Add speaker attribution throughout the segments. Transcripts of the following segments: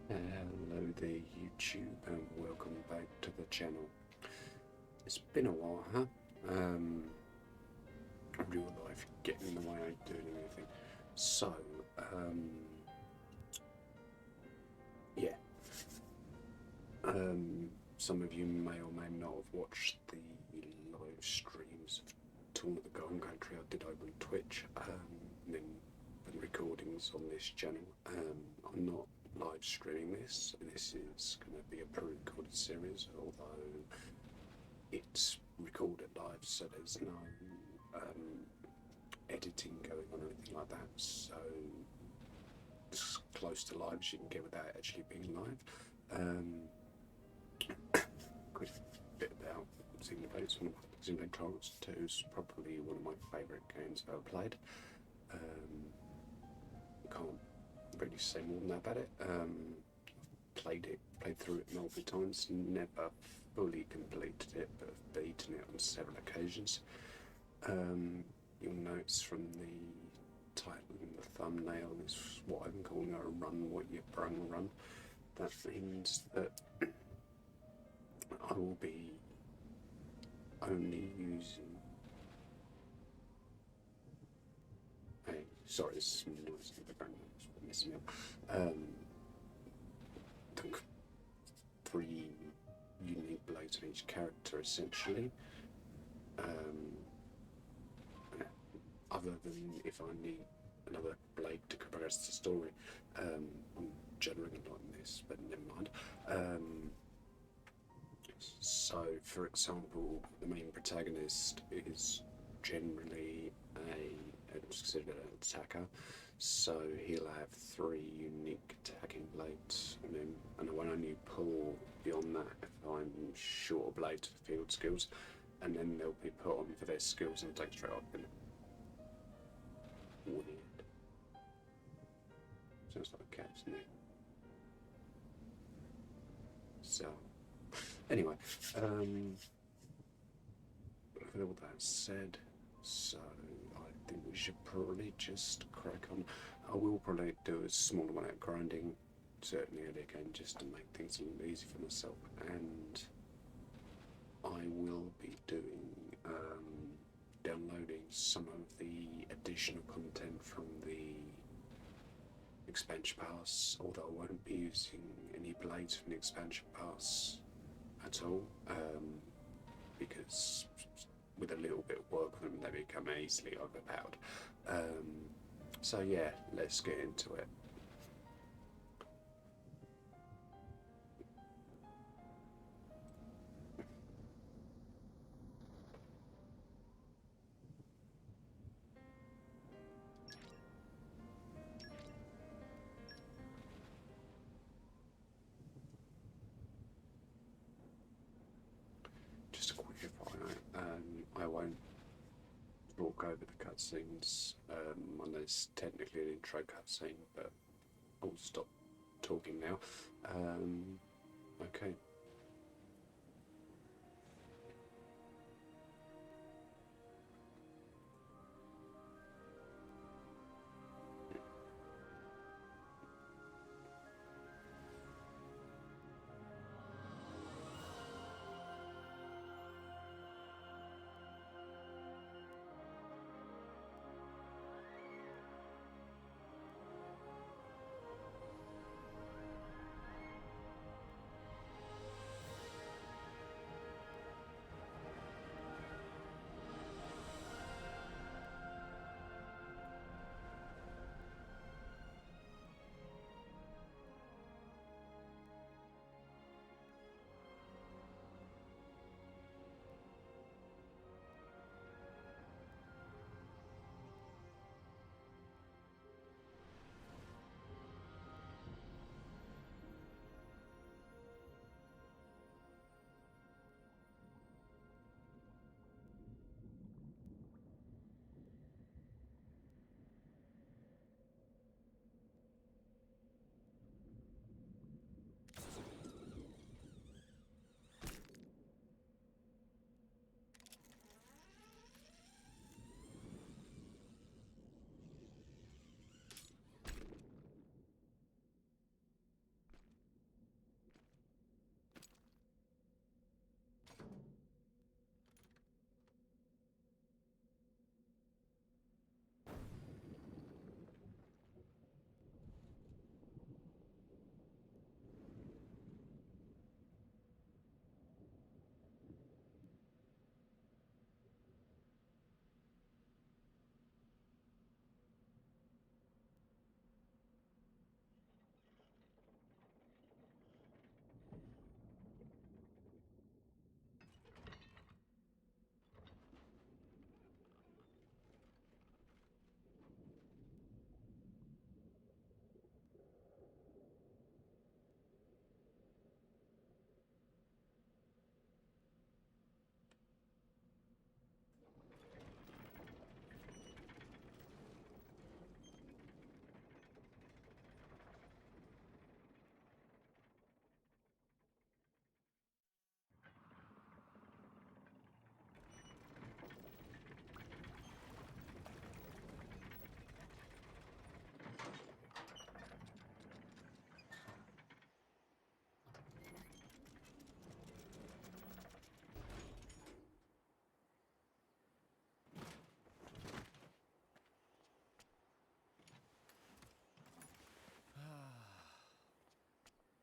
Speaker 1: Hello there YouTube and welcome back to the channel. It's been a while, huh? Real life getting in the way of doing anything. So, yeah. Some of you may or may not have watched the live streams of Tournament of the Golden Country I did over on Twitch, and then the recordings on this channel. I'm not live streaming this. This is going to be a pre-recorded series, although it's recorded live, so there's no editing going on or anything like that. So as close to live as you can get without actually being live. Quick bit about Xenoblade Chronicles 2 is probably one of my favourite games I've ever played. Can't really say more than that about it. Played through it multiple times, never fully completed it, but have beaten it on several occasions. You'll notice from the title and the thumbnail is what I'm calling a run what you brung run. That means that I will be only using sorry, this noise in the background is messing me up. Three unique blades on each character essentially. Other than if I need another blade to progress the story. I'm juddering a lot in this, but never mind. So, for example, the main protagonist is generally considered an attacker, so he'll have three unique attacking blades on him, and I won't only pull beyond that if I'm short of blades for field skills, and then they'll be put on for their skills and take straight off. Weird. Sounds like a cat, doesn't it? So, anyway, with all that said, so I think we should probably just crack on. I will probably do a small amount of grinding, certainly again, just to make things a little easy for myself, and I will be doing downloading some of the additional content from the expansion pass, although I won't be using any blades from the expansion pass at all, because with a little bit of work on them they become easily overpowered. So yeah, let's get into it. Just a quick FYI, I won't talk over the cutscenes unless technically an intro cutscene, but I'll stop talking now. Okay.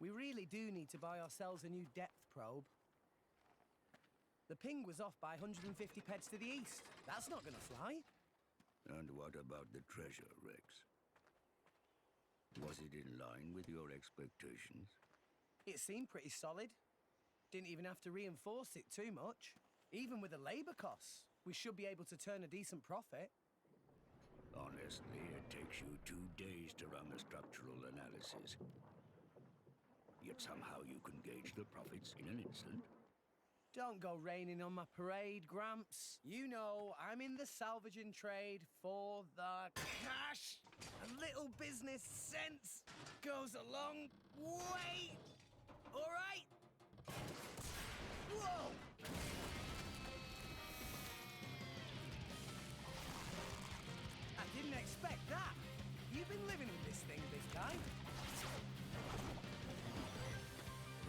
Speaker 2: We really do need to buy ourselves a new depth probe. The ping was off by 150 peds to the east. That's not gonna fly.
Speaker 3: And what about the treasure, Rex? Was it in line with your expectations?
Speaker 2: It seemed pretty solid. Didn't even have to reinforce it too much. Even with the labor costs, we should be able to turn a decent profit.
Speaker 3: Honestly, it takes you 2 days to run a structural analysis. Yet somehow you can gauge the profits in an instant.
Speaker 2: Don't go raining on my parade, Gramps. You know, I'm in the salvaging trade for the cash. A little business sense goes a long way. All right? Whoa! I didn't expect that. You've been living with this thing, big guy.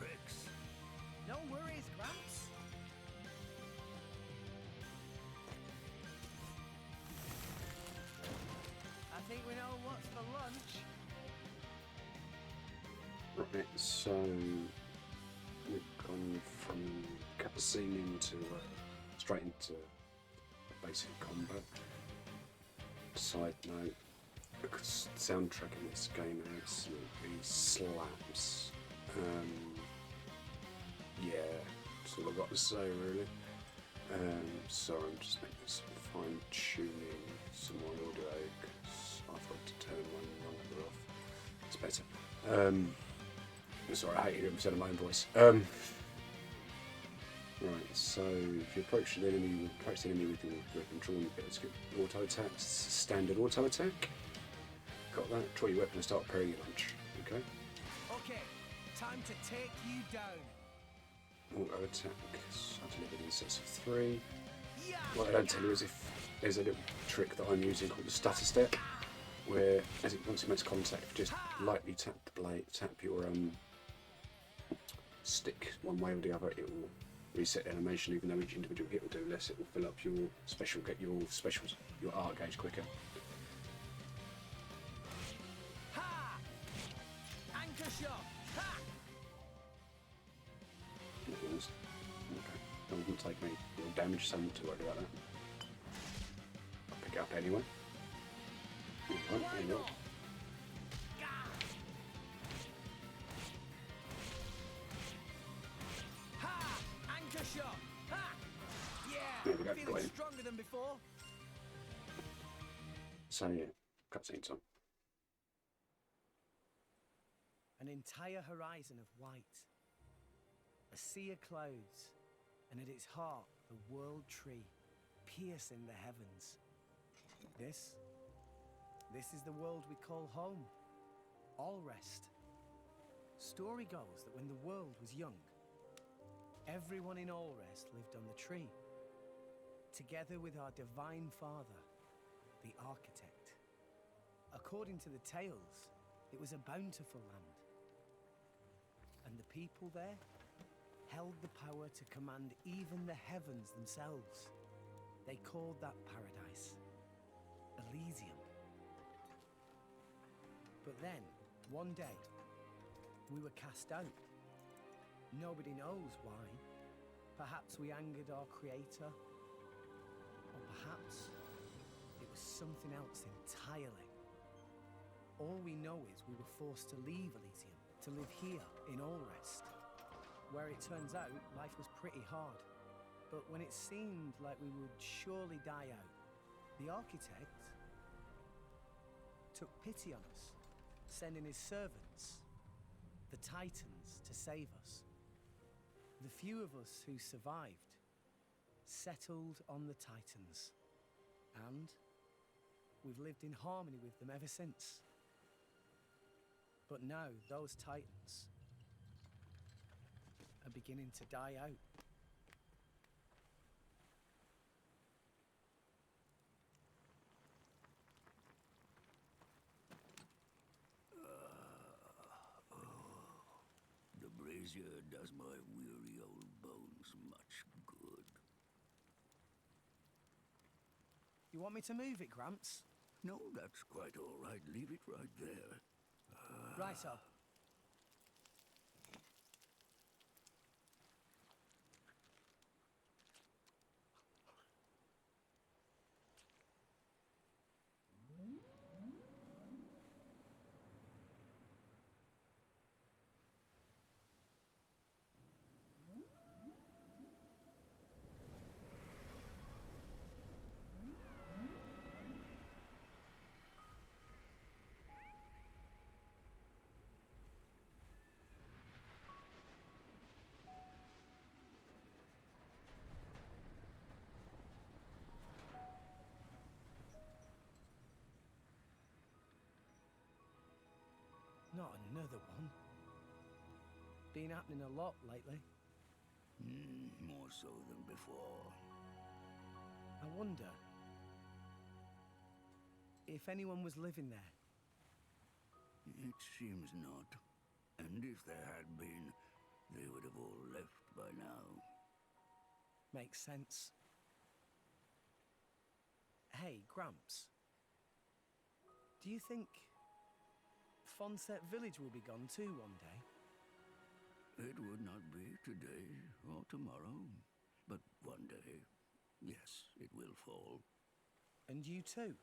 Speaker 3: Rex.
Speaker 2: No worries, Gramps. I think we know what's for lunch.
Speaker 1: Right, so we've gone from cutscene into straight into basic combat. Side note, the soundtrack in this game absolutely slaps. Yeah, that's all I've got to say really. So I'm just making some fine tuning, some more audio, because I've got to turn one lever off. It's better. Sorry, I hate hearing myself in my own voice. Right, so if you approach the enemy with your weapon drawn, you get to auto attack, standard auto attack. Got that? Draw your weapon and start preparing your lunch. Okay?
Speaker 2: Okay, time to take you down.
Speaker 1: Auto attack, so I delivered in sets of 3.
Speaker 2: Yeah,
Speaker 1: What I don't tell you is if there's a little trick that I'm using called the stutter step, where once it makes contact, just lightly tap the blade, tap your stick one way or the other, it will reset the animation. Even though each individual hit will do less, it will fill up your your art gauge quicker.
Speaker 2: Ha! Anchor shot! Ha!
Speaker 1: Okay, that wouldn't take me real damage, so I'm not too worried about that. I'll pick it up anyway. Right, there you go.
Speaker 2: Ha! Anchor shot! Ha!
Speaker 1: There we
Speaker 2: Yeah!
Speaker 1: go,
Speaker 2: Feeling
Speaker 1: got him.
Speaker 2: stronger than before.
Speaker 1: So yeah, cutscene's on.
Speaker 2: An entire horizon of white. A sea of clouds. And at its heart, the world tree, piercing the heavens. This is the world we call home. Allrest. Story goes that when the world was young, everyone in Allrest lived on the tree, together with our divine father, the architect. According to the tales, it was a bountiful land. And the people there held the power to command even the heavens themselves. They called that paradise Elysium. But then, one day, we were cast out. Nobody knows why. Perhaps we angered our creator, or perhaps it was something else entirely. All we know is we were forced to leave Elysium, to live here in Allrest, where it turns out life was pretty hard. But when it seemed like we would surely die out, the architect took pity on us, sending his servants, the Titans, to save us. The few of us who survived settled on the Titans, and we've lived in harmony with them ever since. But now those Titans are beginning to die out.
Speaker 3: The brazier does my weary old bones much good.
Speaker 2: You want me to move it, Gramps?
Speaker 3: No, that's quite all right. Leave it right there.
Speaker 2: Righto. Not another one. Been happening a lot lately.
Speaker 3: More so than before.
Speaker 2: I wonder if anyone was living there.
Speaker 3: It seems not. And if there had been, they would have all left by now.
Speaker 2: Makes sense. Hey, Gramps. Do you think Fonset Village will be gone too one day?
Speaker 3: It would not be today or tomorrow, but one day, yes, it will fall.
Speaker 2: And you too?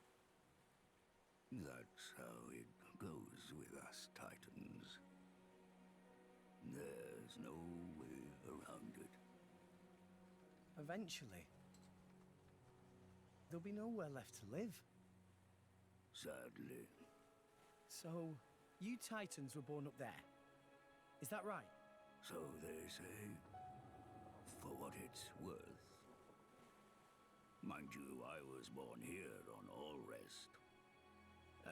Speaker 3: That's how it goes with us Titans. There's no way around it.
Speaker 2: Eventually. There'll be nowhere left to live.
Speaker 3: Sadly.
Speaker 2: So, you Titans were born up there. Is that right?
Speaker 3: So they say, for what it's worth. Mind you, I was born here on All Rest.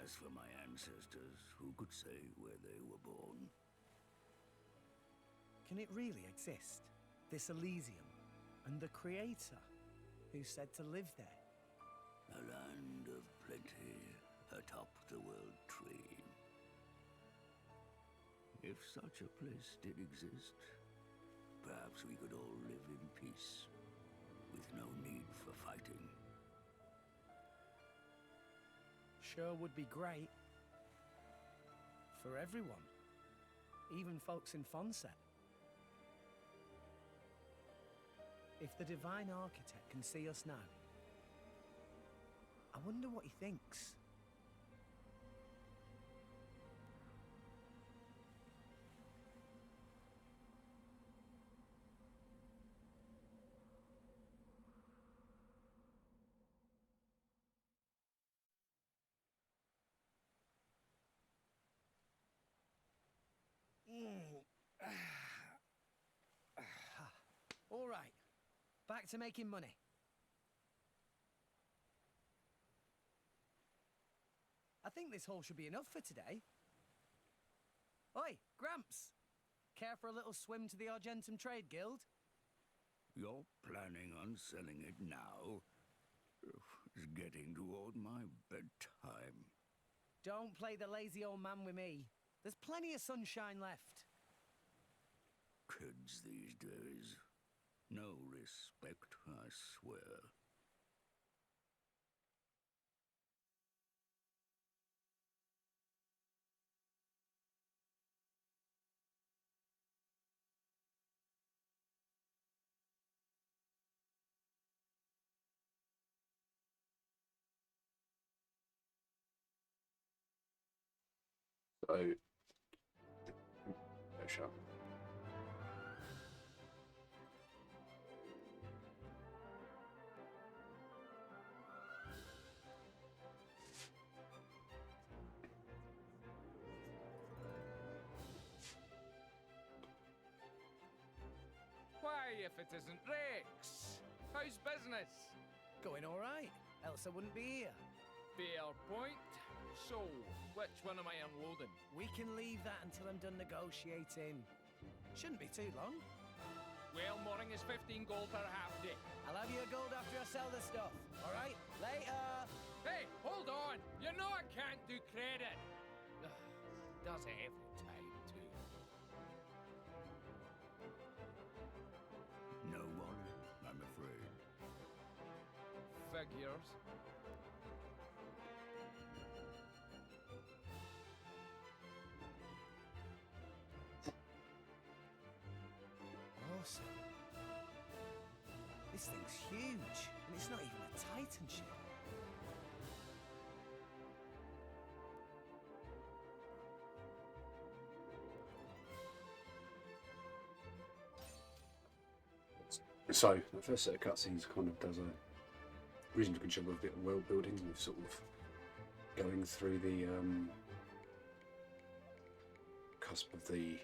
Speaker 3: As for my ancestors, who could say where they were born?
Speaker 2: Can it really exist? This Elysium? And the Creator, who said to live there?
Speaker 3: A land of plenty atop the world tree. If such a place did exist, perhaps we could all live in peace, with no need for fighting.
Speaker 2: Sure would be great. For everyone. Even folks in Fonset. If the Divine Architect can see us now, I wonder what he thinks. All right, back to making money. I think this haul should be enough for today. Oi, Gramps! Care for a little swim to the Argentum Trade Guild?
Speaker 3: You're planning on selling it now? It's getting toward my bedtime.
Speaker 2: Don't play the lazy old man with me. There's plenty of sunshine left.
Speaker 3: Kids these days. No respect, I swear.
Speaker 1: So, no shot.
Speaker 4: Why, if it isn't Rex? How's business?
Speaker 2: Going all right, else I wouldn't be here.
Speaker 4: Fair point. So, which one am I unloading?
Speaker 2: We can leave that until I'm done negotiating. Shouldn't be too long.
Speaker 4: Well, mooring is 15 gold per half day.
Speaker 2: I'll have you a gold after I sell the stuff, all right? Later!
Speaker 4: Hey, hold on! You know I can't do credit! Ugh, does it every time, too.
Speaker 3: No one, I'm afraid.
Speaker 4: Figures.
Speaker 2: Awesome. This thing's huge, and it's not even a Titan ship.
Speaker 1: So, the first set of cutscenes kind of does a reasonably good job of a bit of world building, with sort of going through the cusp of the,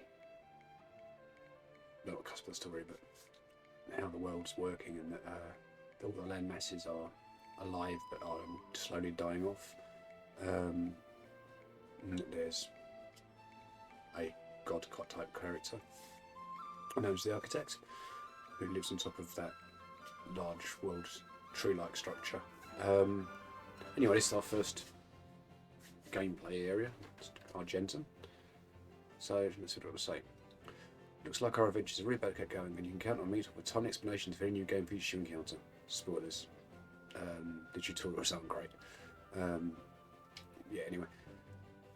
Speaker 1: not cusp of the story, but how the world's working, and that all the land masses are alive but are slowly dying off. And that there's a god-type character known as the Architect, who lives on top of that large world tree-like structure. Anyway, this is our first gameplay area, Argentum. So let's see what I say. Looks like our adventures are really about to get going, and you can count on me with timely explanations for any new game features you encounter. Spoilers. The tutorial sound great. Yeah, anyway.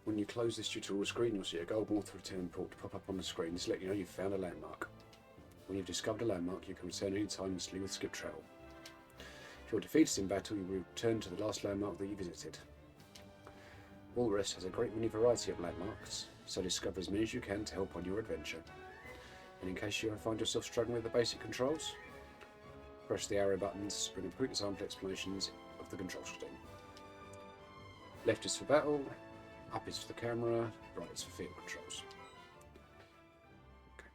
Speaker 1: When you close this tutorial screen, you'll see a golden auto return port pop up on the screen to let you know you've found a landmark. When you've discovered a landmark, you can return any time instantly with skip travel. If you're defeated in battle, you will return to the last landmark that you visited. Walrus has a great many variety of landmarks, so discover as many as you can to help on your adventure. And in case you find yourself struggling with the basic controls, press the arrow buttons to bring a quick example explanations of the control scheme. Left is for battle, up is for the camera, right is for field controls. Okay.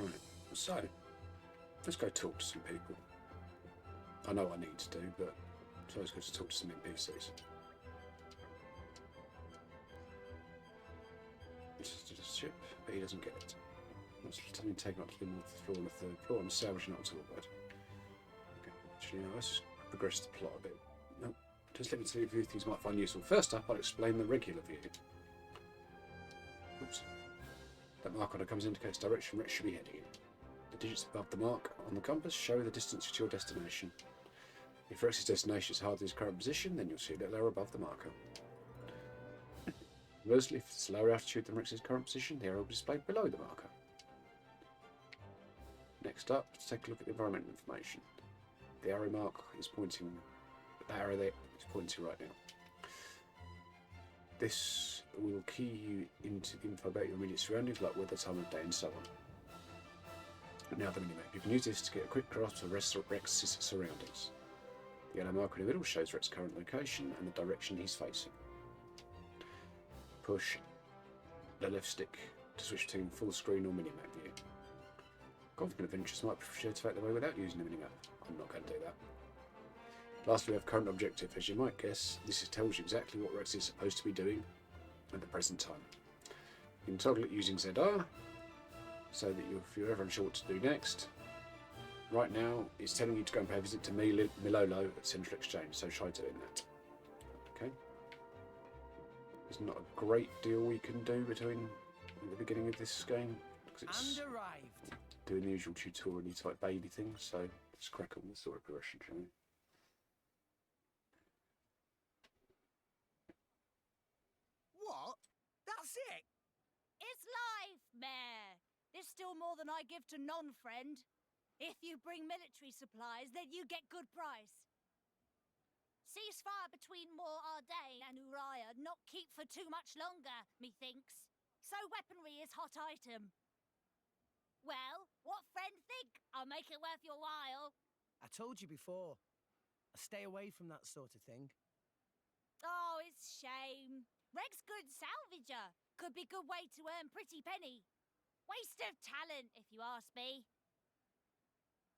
Speaker 1: Right, so let's go talk to some people. I know I need to do, but it's always good to talk to some NPCs. This is the ship, but he doesn't get it. What's something taken up to the floor on the third floor? I'm salvaging up to a bed. Okay, actually, no, let's progress the plot a bit. No, just let me tell you a few things you might find useful. First up, I'll explain the regular view. Oops. That mark on the compass indicates direction Rex should be heading in. The digits above the mark on the compass show the distance to your destination. If Rex's destination is higher than his current position, then you'll see a little arrow above the marker. Conversely, if it's lower altitude than Rex's current position, the arrow will be displayed below the marker. Next up, let's take a look at the environmental information. The arrow mark is pointing, the arrow there is pointing right now. This will key you into info about your immediate surroundings, like weather, time of day, and so on. Now the minimap. You can use this to get a quick grasp of Rex's surroundings. The yellow mark in the middle shows Rex's current location and the direction he's facing. Push the left stick to switch between full screen or minimap view. Confident adventurers might prefer to take the way without using the minimap. I'm not going to do that. Lastly, we have current objective. As you might guess, this tells you exactly what Rex is supposed to be doing at the present time. You can toggle it using ZR, so that if you're ever unsure what to do next. Right now, it's telling you to go and pay a visit to Milolo at Central Exchange, so try doing that. Okay. There's not a great deal we can do between the beginning of this game, because it's
Speaker 2: And arrived.
Speaker 1: doing the usual tutorial type baby things, so let's crack on with the sort of progression, shall we?
Speaker 2: What? That's it?
Speaker 5: It's life, Mayor. There's still more than I give to non-friend. If you bring military supplies, then you get good price. Ceasefire between Moor Ardain and Uriah not keep for too much longer, methinks. So weaponry is hot item. Well, what friend think? I'll make it worth your while.
Speaker 2: I told you before. I stay away from that sort of thing.
Speaker 5: Oh, it's shame. Reg's good salvager. Could be good way to earn pretty penny. Waste of talent, if you ask me.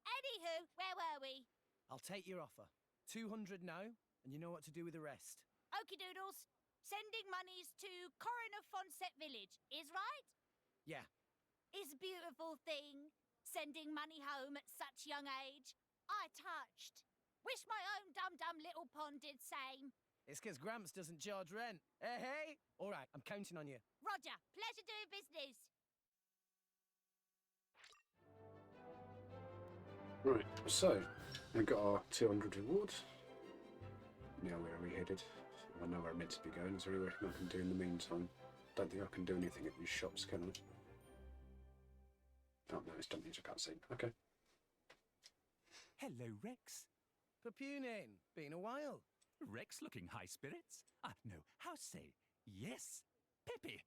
Speaker 5: Anywho, where were we?
Speaker 2: I'll take your offer. 200 now, and you know what to do with the rest.
Speaker 5: Okie doodles. Sending monies to Coroner Fonset Village, is right?
Speaker 2: Yeah.
Speaker 5: Is a beautiful thing. Sending money home at such young age. I touched. Wish my own dum-dum little pond did same.
Speaker 2: It's 'cause Gramps doesn't charge rent. Hey, hey! All right, I'm counting on you.
Speaker 5: Roger, pleasure doing business.
Speaker 1: Right, so we got our 200 reward. Now where are we headed? I know where I'm meant to be going. Is there anything I can do in the meantime? Don't think I can do anything at these shops, can I? Oh no, it's done things I can't see. Okay.
Speaker 6: Hello, Rex.
Speaker 2: Papunin, been a while.
Speaker 6: Rex looking high spirits? Ah, no, how say, yes, Peppy.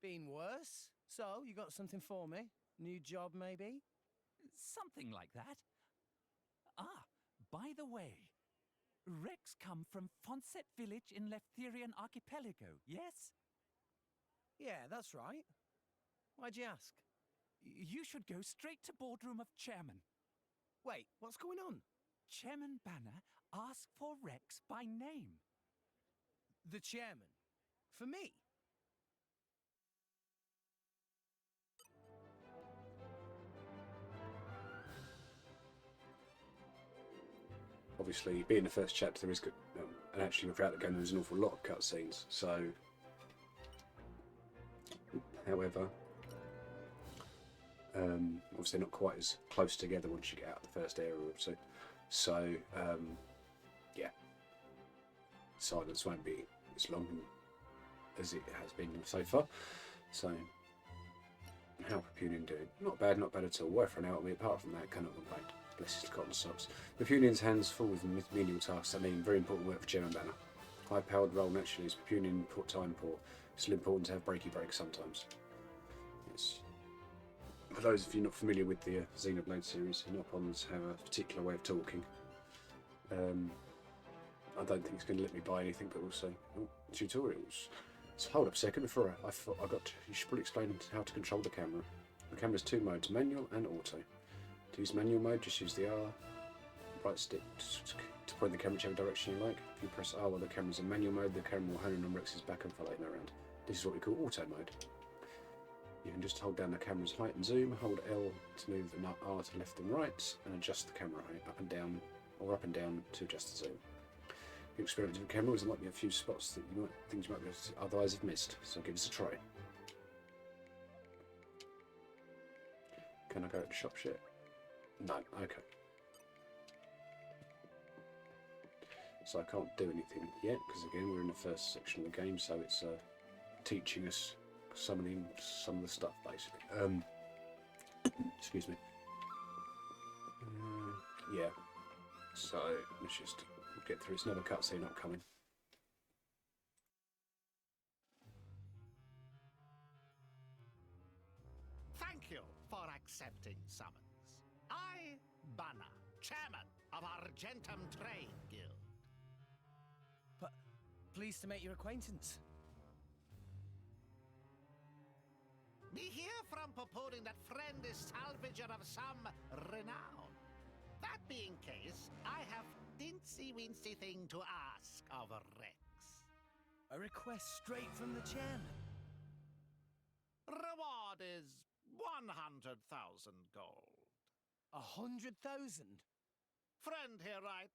Speaker 2: Been worse. So, you got something for me? New job, maybe?
Speaker 6: Something like that. Ah, by the way, Rex come from Fonset Village in Leftherian Archipelago, yes?
Speaker 2: Yeah, that's right. Why'd you ask?
Speaker 6: You should go straight to boardroom of chairman.
Speaker 2: Wait, what's going on?
Speaker 6: Chairman Banner asked for Rex by name.
Speaker 2: The chairman. For me?
Speaker 1: Obviously, being the first chapter, there is good, and actually throughout the game there's an awful lot of cutscenes. So, however, obviously not quite as close together once you get out of the first area or so. So, yeah, silence won't be as long as it has been so far. So, how Papunian doing? Not bad at all. Worth for an hour of me. Apart from that, cannot complain. Bless his cotton socks. Papunian's hands full with menial tasks. Very important work for Gem and Banner. High-powered role naturally is Papunian time poor. Still important to have breaky breaks sometimes. Yes. For those of you not familiar with the Xenoblade series, Nopons have a particular way of talking. I don't think it's going to let me buy anything, but also tutorials. So hold up a second before I thought you should probably explain how to control the camera. The camera has two modes, manual and auto. To use manual mode, just use the R right stick to point the camera whichever direction you like. If you press R while the camera's in manual mode, the camera will hone in on Rex's back and follow him around. This is what we call auto mode. You can just hold down the camera's height and zoom, hold L to move the R to left and right, and adjust the camera height up and down to adjust the zoom. If you experiment with cameras, there might be a few spots that things you might otherwise have missed, so give us a try. Can I go to the shop yet? No, okay. So I can't do anything yet, because again we're in the first section of the game, so it's teaching us some of the stuff basically. Excuse me. Yeah. So let's just get through. It's another cutscene upcoming.
Speaker 7: Thank you for accepting summons. I, Banner, chairman of Argentum Trade Guild.
Speaker 2: But pleased to make your acquaintance.
Speaker 7: We hear from purporting that friend is salvager of some renown. That being case, I have dincy-wincy thing to ask of Rex.
Speaker 2: A request straight from the chairman.
Speaker 7: Reward is 100,000 gold.
Speaker 2: 100,000?
Speaker 7: Friend here, right?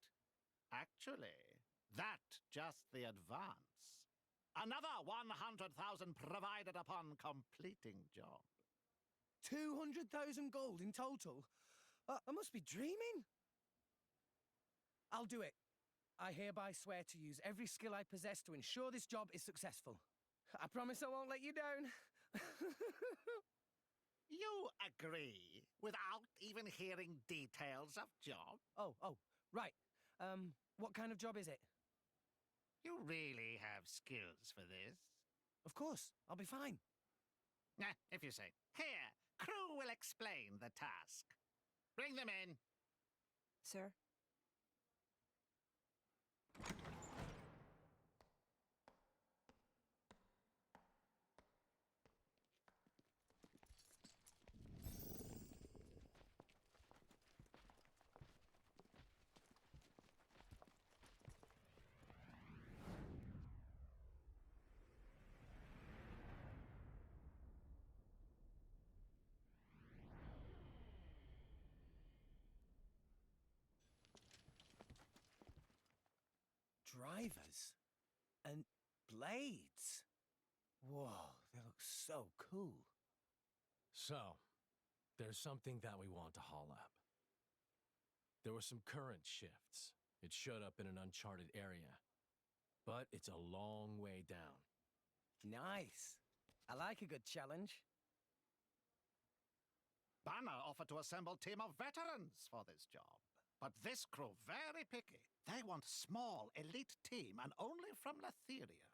Speaker 7: Actually, that just the advance. Another 100,000 provided upon completing job.
Speaker 2: 200,000 gold in total? I must be dreaming. I'll do it. I hereby swear to use every skill I possess to ensure this job is successful. I promise I won't let you down.
Speaker 7: You agree without even hearing details of job?
Speaker 2: Oh, right. What kind of job is it?
Speaker 7: You really have skills for this?
Speaker 2: Of course, I'll be fine.
Speaker 7: If you say. Here, crew will explain the task. Bring them in.
Speaker 8: Sir?
Speaker 2: Drivers and blades. Whoa, they look so cool.
Speaker 9: So, there's something that we want to haul up. There were some current shifts. It showed up in an uncharted area. But it's a long way down.
Speaker 2: Nice. I like a good challenge.
Speaker 7: Banner offered to assemble a team of veterans for this job. But this crew very picky. They want small, elite team and only from Letheria.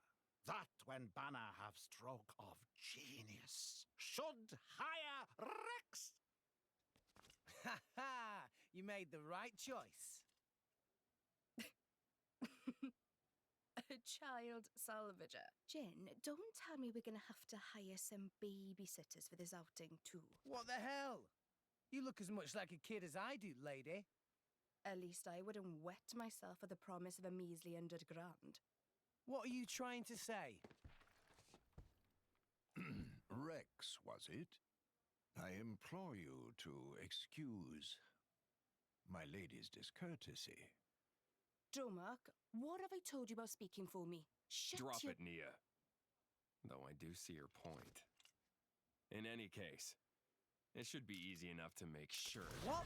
Speaker 7: That when Banner have stroke of genius. Should hire Rex!
Speaker 2: Ha ha! You made the right choice.
Speaker 8: A child salvager. Jin, don't tell me we're gonna have to hire some babysitters for this outing too.
Speaker 2: What the hell? You look as much like a kid as I do, lady.
Speaker 8: At least I wouldn't wet myself for the promise of a measly £100 grand.
Speaker 2: What are you trying to say?
Speaker 10: Rex, was it? I implore you to excuse my lady's discourtesy.
Speaker 8: Dromark, what have I told you about speaking for me? Shut
Speaker 11: Drop
Speaker 8: your...
Speaker 11: it, Nia. Though I do see your point. In any case, it should be easy enough to make sure.
Speaker 2: What?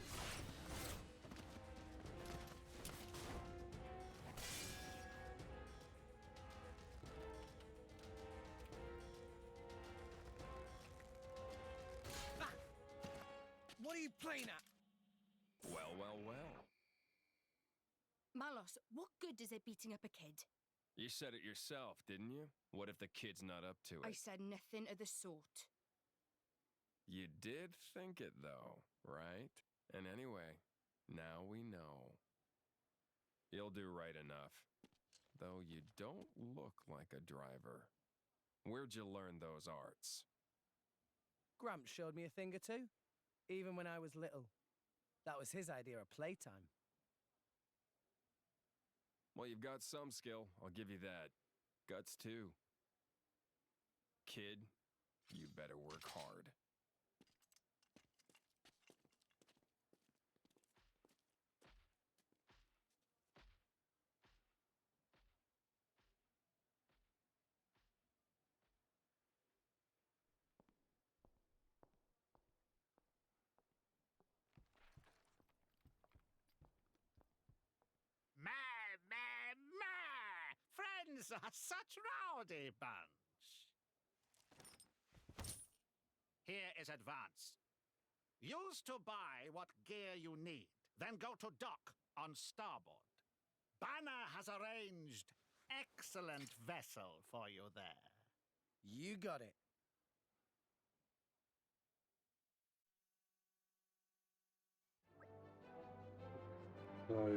Speaker 2: Ah! What are you playing at?
Speaker 11: Well, well, well.
Speaker 8: Malos, what good is it beating up a kid?
Speaker 11: You said it yourself, didn't you? What if the kid's not up to it?
Speaker 8: I said nothing of the sort.
Speaker 11: You did think it, though, right? And anyway, now we know. You'll do right enough. Though you don't look like a driver. Where'd you learn those arts?
Speaker 2: Gramps showed me a thing or two, even when I was little. That was his idea of playtime.
Speaker 11: Well, you've got some skill, I'll give you that. Guts, too. Kid, you better work hard.
Speaker 7: Friends are such rowdy bunch. Here is advance. Use to buy what gear you need, then go to dock on starboard. Banner has arranged excellent vessel for you there.
Speaker 2: You got it.
Speaker 1: So,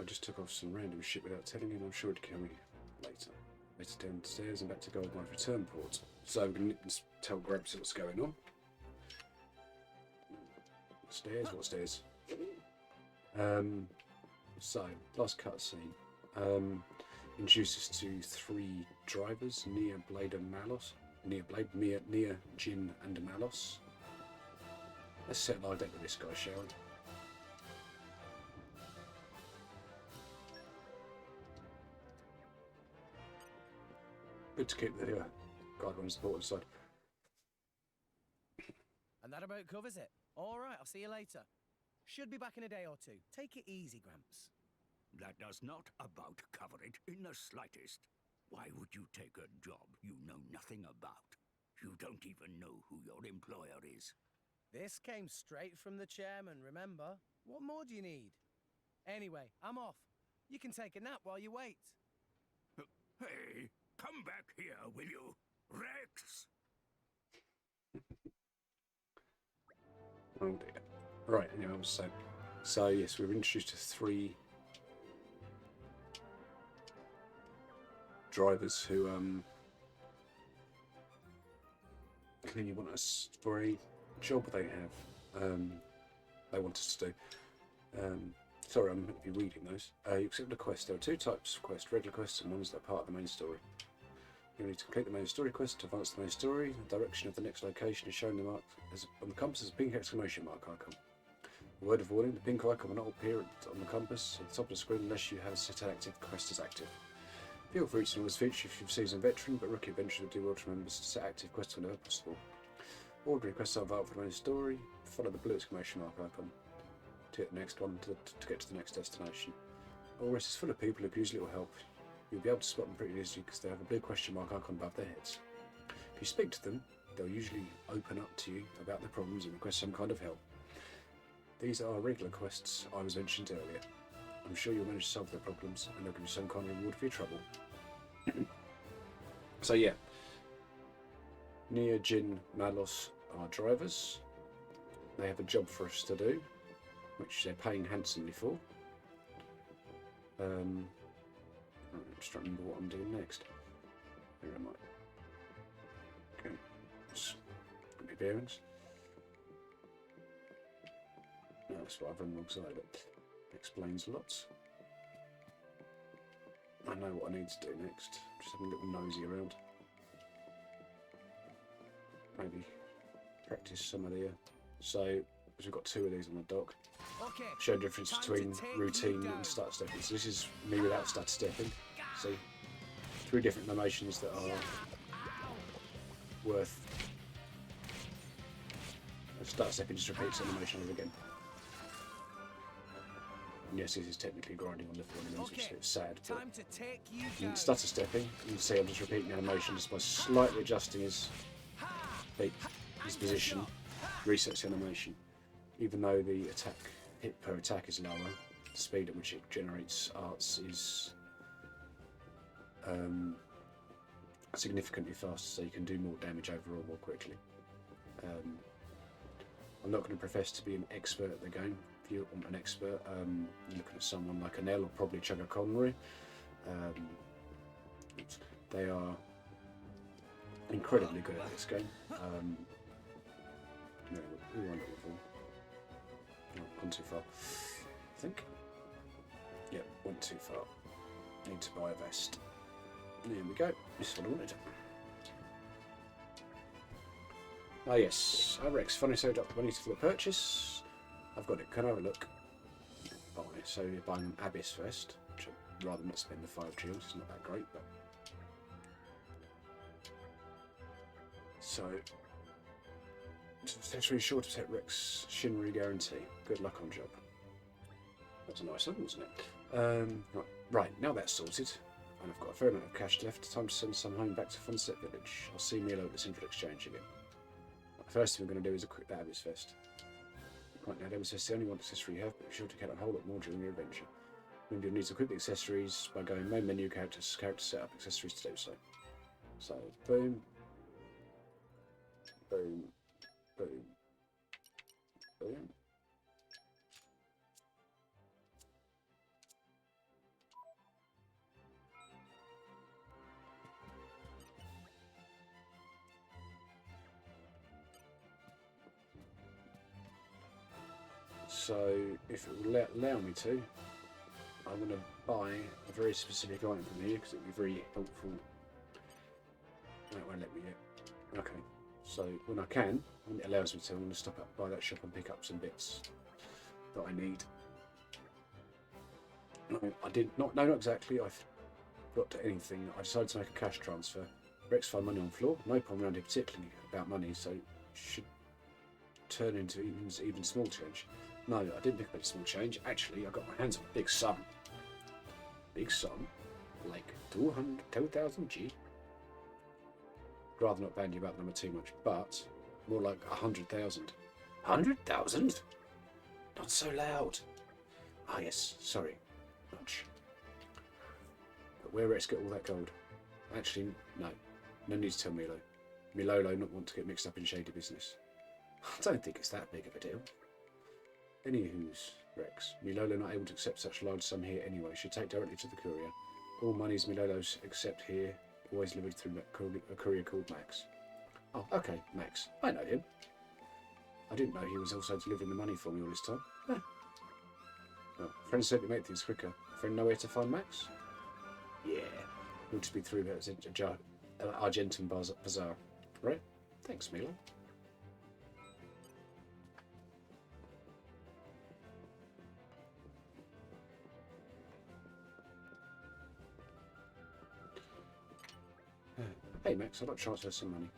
Speaker 1: I just took off some random shit without telling him. I'm sure it'd kill me later. Later downstairs and back to go on my return port. So I'm going to tell Gramps what's going on. Stairs? What stairs? So, last cutscene. Introduces us to 3 drivers, Nia, Blade and Malos. Nia, Jin and Malos. Let's settle our deck with this guy, shall we? Good to keep the guide on the supportive side.
Speaker 2: And that about covers it. All right, I'll see you later. Should be back in a day or two. Take it easy, Gramps.
Speaker 3: That does not about cover it in the slightest. Why would you take a job you know nothing about? You don't even know who your employer is.
Speaker 2: This came straight from the chairman, remember? What more do you need? Anyway, I'm off. You can take a nap while you wait.
Speaker 3: Hey, come back here, will you? Rex!
Speaker 1: Oh dear. Right, anyway, I was saying. So, yes, we were introduced to 3 drivers who clearly want us for a job they have. They want us to do. Sorry, I'm meant to be reading those. You accept a quest. There are 2 types of quest: regular quests and ones that are part of the main story. You need to complete the main story quest to advance the main story. The direction of the next location is shown on the compass as a pink exclamation mark icon. A word of warning: the pink icon will not appear on the compass at the top of the screen unless you have set an active quest as active. Feel free to use this feature if you're a seasoned veteran, but rookie adventurers will do well to remember to set active quests whenever possible. Ordinary quests are vital for the main story. Follow the blue exclamation mark icon to get the next one to get to the next destination. All rest is full of people who could use little help. You'll be able to spot them pretty easily because they have a blue question mark icon above their heads. If you speak to them, they'll usually open up to you about their problems and request some kind of help. These are regular quests I was mentioned earlier. I'm sure you'll manage to solve their problems and they'll give you some kind of reward for your trouble. So yeah, Nia, Jin, Malos are drivers. They have a job for us to do, which they're paying handsomely for. I'm just trying to remember what I'm doing next. Where am I? Okay, let's get my bearings. No, that's what I've run alongside it. Explains lots. I know what I need to do next. Just having a little nosy around. Maybe practice some of the... So, we've got 2 of these on the dock.
Speaker 2: Okay.
Speaker 1: Show the difference
Speaker 2: Time to
Speaker 1: between
Speaker 2: take
Speaker 1: routine
Speaker 2: you
Speaker 1: and
Speaker 2: down.
Speaker 1: stutter stepping. So this is me without stutter stepping. See? 3 different animations that are worth... Stutter stepping just repeats animation over again. And yes, this is technically grinding on level elements, which is sad. But
Speaker 2: Time to take you down.
Speaker 1: in stutter stepping, you can see I'm just repeating the animation just by slightly adjusting his feet, his position, resets the animation. Even though the attack hit per attack is lower, the speed at which it generates arts is significantly faster, so you can do more damage overall more quickly. I'm not going to profess to be an expert at the game. If you want an expert, you're looking at someone like Anel or probably Chugga Conroy. They are incredibly good at this game. No, we won't let them. No, gone too far. I think. Yep, went too far. Need to buy a vest. There we go. This is what I wanted. Ah yes, Rex, funny saved up the money for the purchase. I've got it. Can I have a look? Buy. So you're buying an Abyss vest, which I'd rather not spend the 5 jewels. It's not that great, but so accessory sure to set Rex Shinry guarantee. Good luck on job. That's a nice one, wasn't it? Right, now that's sorted, and I've got a fair amount of cash left. Time to send some home back to Funset Village. I'll see Milo at the Central Exchange again. The first thing we're going to do is equip the Abyss vest. Right now, Abyss vest is the only one accessory you have, but be sure to count a whole lot more during your adventure. Remember, you'll need to equip the accessories by going main menu, characters, character setup, accessories to do so. So, boom, boom, boom, boom. So, if it will allow me to, I'm going to buy a very specific item from here because it would be very helpful. No, it won't let me yet. Okay, so when I can, when it allows me to, I'm going to stop up by that shop and pick up some bits that I need. No, I didn't. No, not exactly. I've got to anything. I decided to make a cash transfer. Rex found money on the floor. No problem around here, particularly about money, so should turn into even small change. No, I didn't pick up any small change. Actually, I got my hands on a big sum. Big sum, like 2,000 G. Rather not bandy about the number too much, but more like 100,000. 100,000? Not so loud. Ah yes, sorry. Much. But where Rex get all that gold? Actually, no. No need to tell Milo. Milolo not want to get mixed up in shady business. I don't think it's that big of a deal. Anywho's, Rex, Milolo not able to accept such a large sum here anyway. Should take directly to the courier. All monies Milolo's accept here, always delivered through a courier called Max. Oh, okay, Max. I know him. I didn't know he was also delivering the money for me all this time. Huh. Well, friend said to make things quicker. Friend know where to find Max? Yeah. Ought to be through Argentum Bazaar. Right? Thanks, Milo. Hey Max, I'd like to transfer some money.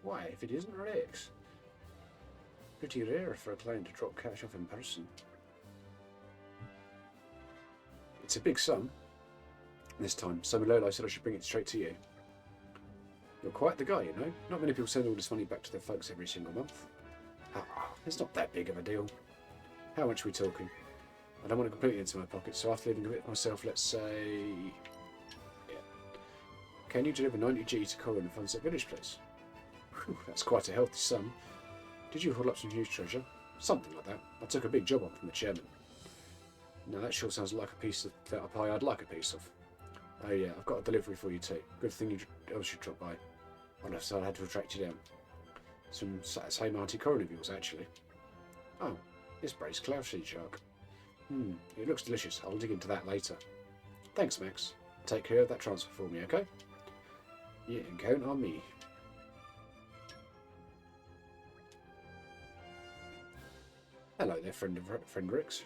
Speaker 1: Why, if it isn't Rex? Pretty rare for a client to drop cash off in person. It's a big sum this time, so Milolo said I should bring it straight to you. You're quite the guy, you know. Not many people send all this money back to their folks every single month. It's not that big of a deal. How much are we talking? I don't want it completely into my pocket, so after leaving a bit myself, let's say... Can you deliver 90G to Corin and Funset Village, please? Whew, that's quite a healthy sum. Did you haul up some huge treasure? Something like that. I took a big job on from the chairman. Now that sure sounds like a piece of that pie I'd like a piece of. Oh yeah, I've got a delivery for you too. Good thing you should drop by. I had to attract you down. Some same Auntie Corin of yours, actually. Oh, this braised cloud sea shark. It looks delicious. I'll dig into that later. Thanks, Max. take care of that transfer for me, okay? Yeah, count on me. Hello there, friend Rix.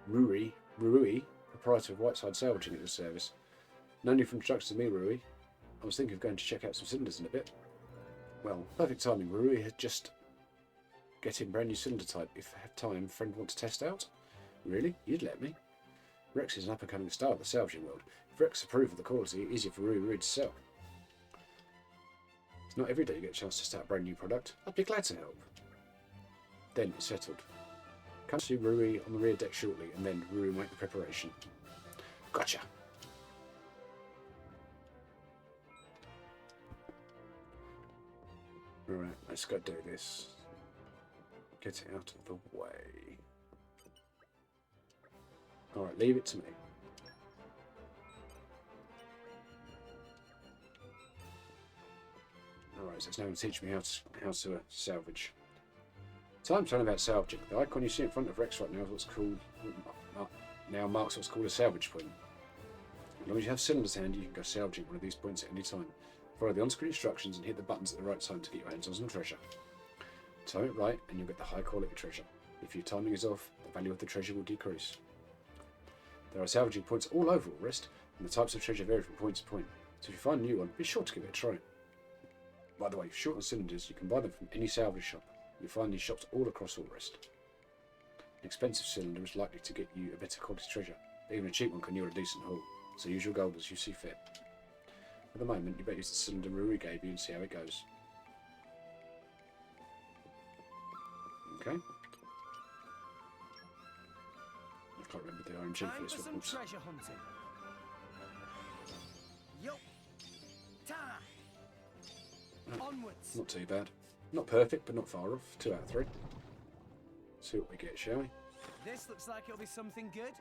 Speaker 1: Rui, proprietor of Whiteside Salvaging at this service. Known you from introduction to me, Rui. I was thinking of going to check out some cylinders in a bit. Well, perfect timing. Rui had just getting brand new cylinder type. If I have time, friend want to test out? Really? You'd let me? Rex is an up-and-coming star of the salvaging world. If Rex approve of the quality, easier for Rui to sell. It's not every day you get a chance to start a brand new product. I'd be glad to help. Then it's settled. Come to see Rui on the rear deck shortly, and then Rui will make the preparation. Gotcha. Right, let's go do this. Get it out of the way. Alright, leave it to me. Alright, so it's now going to teach me how to salvage. Time to learn about salvaging. The icon you see in front of Rex right now is what's called now marks what's called a salvage point. As long as you have cylinders handy, you can go salvaging one of these points at any time. Follow the on-screen instructions and hit the buttons at the right time to get your hands on some treasure. Time it right and you'll get the high quality treasure. If your timing is off, the value of the treasure will decrease. There are salvaging points all over Allrest, and the types of treasure vary from point to point, so if you find a new one, be sure to give it a try. By the way, if short on cylinders, you can buy them from any salvage shop. You'll find these shops all across Allrest. An expensive cylinder is likely to get you a better quality treasure, but even a cheap one can yield a decent haul, so use your gold as you see fit. At the moment, you better use the cylinder Rui gave you and see how it goes. Okay. I can't remember the RNG for this one.
Speaker 2: Treasure hunting. Yup. Onwards.
Speaker 1: Not too bad. Not perfect, but not far off. 2 out of 3. See what we get, shall we?
Speaker 2: This looks like it'll be something good.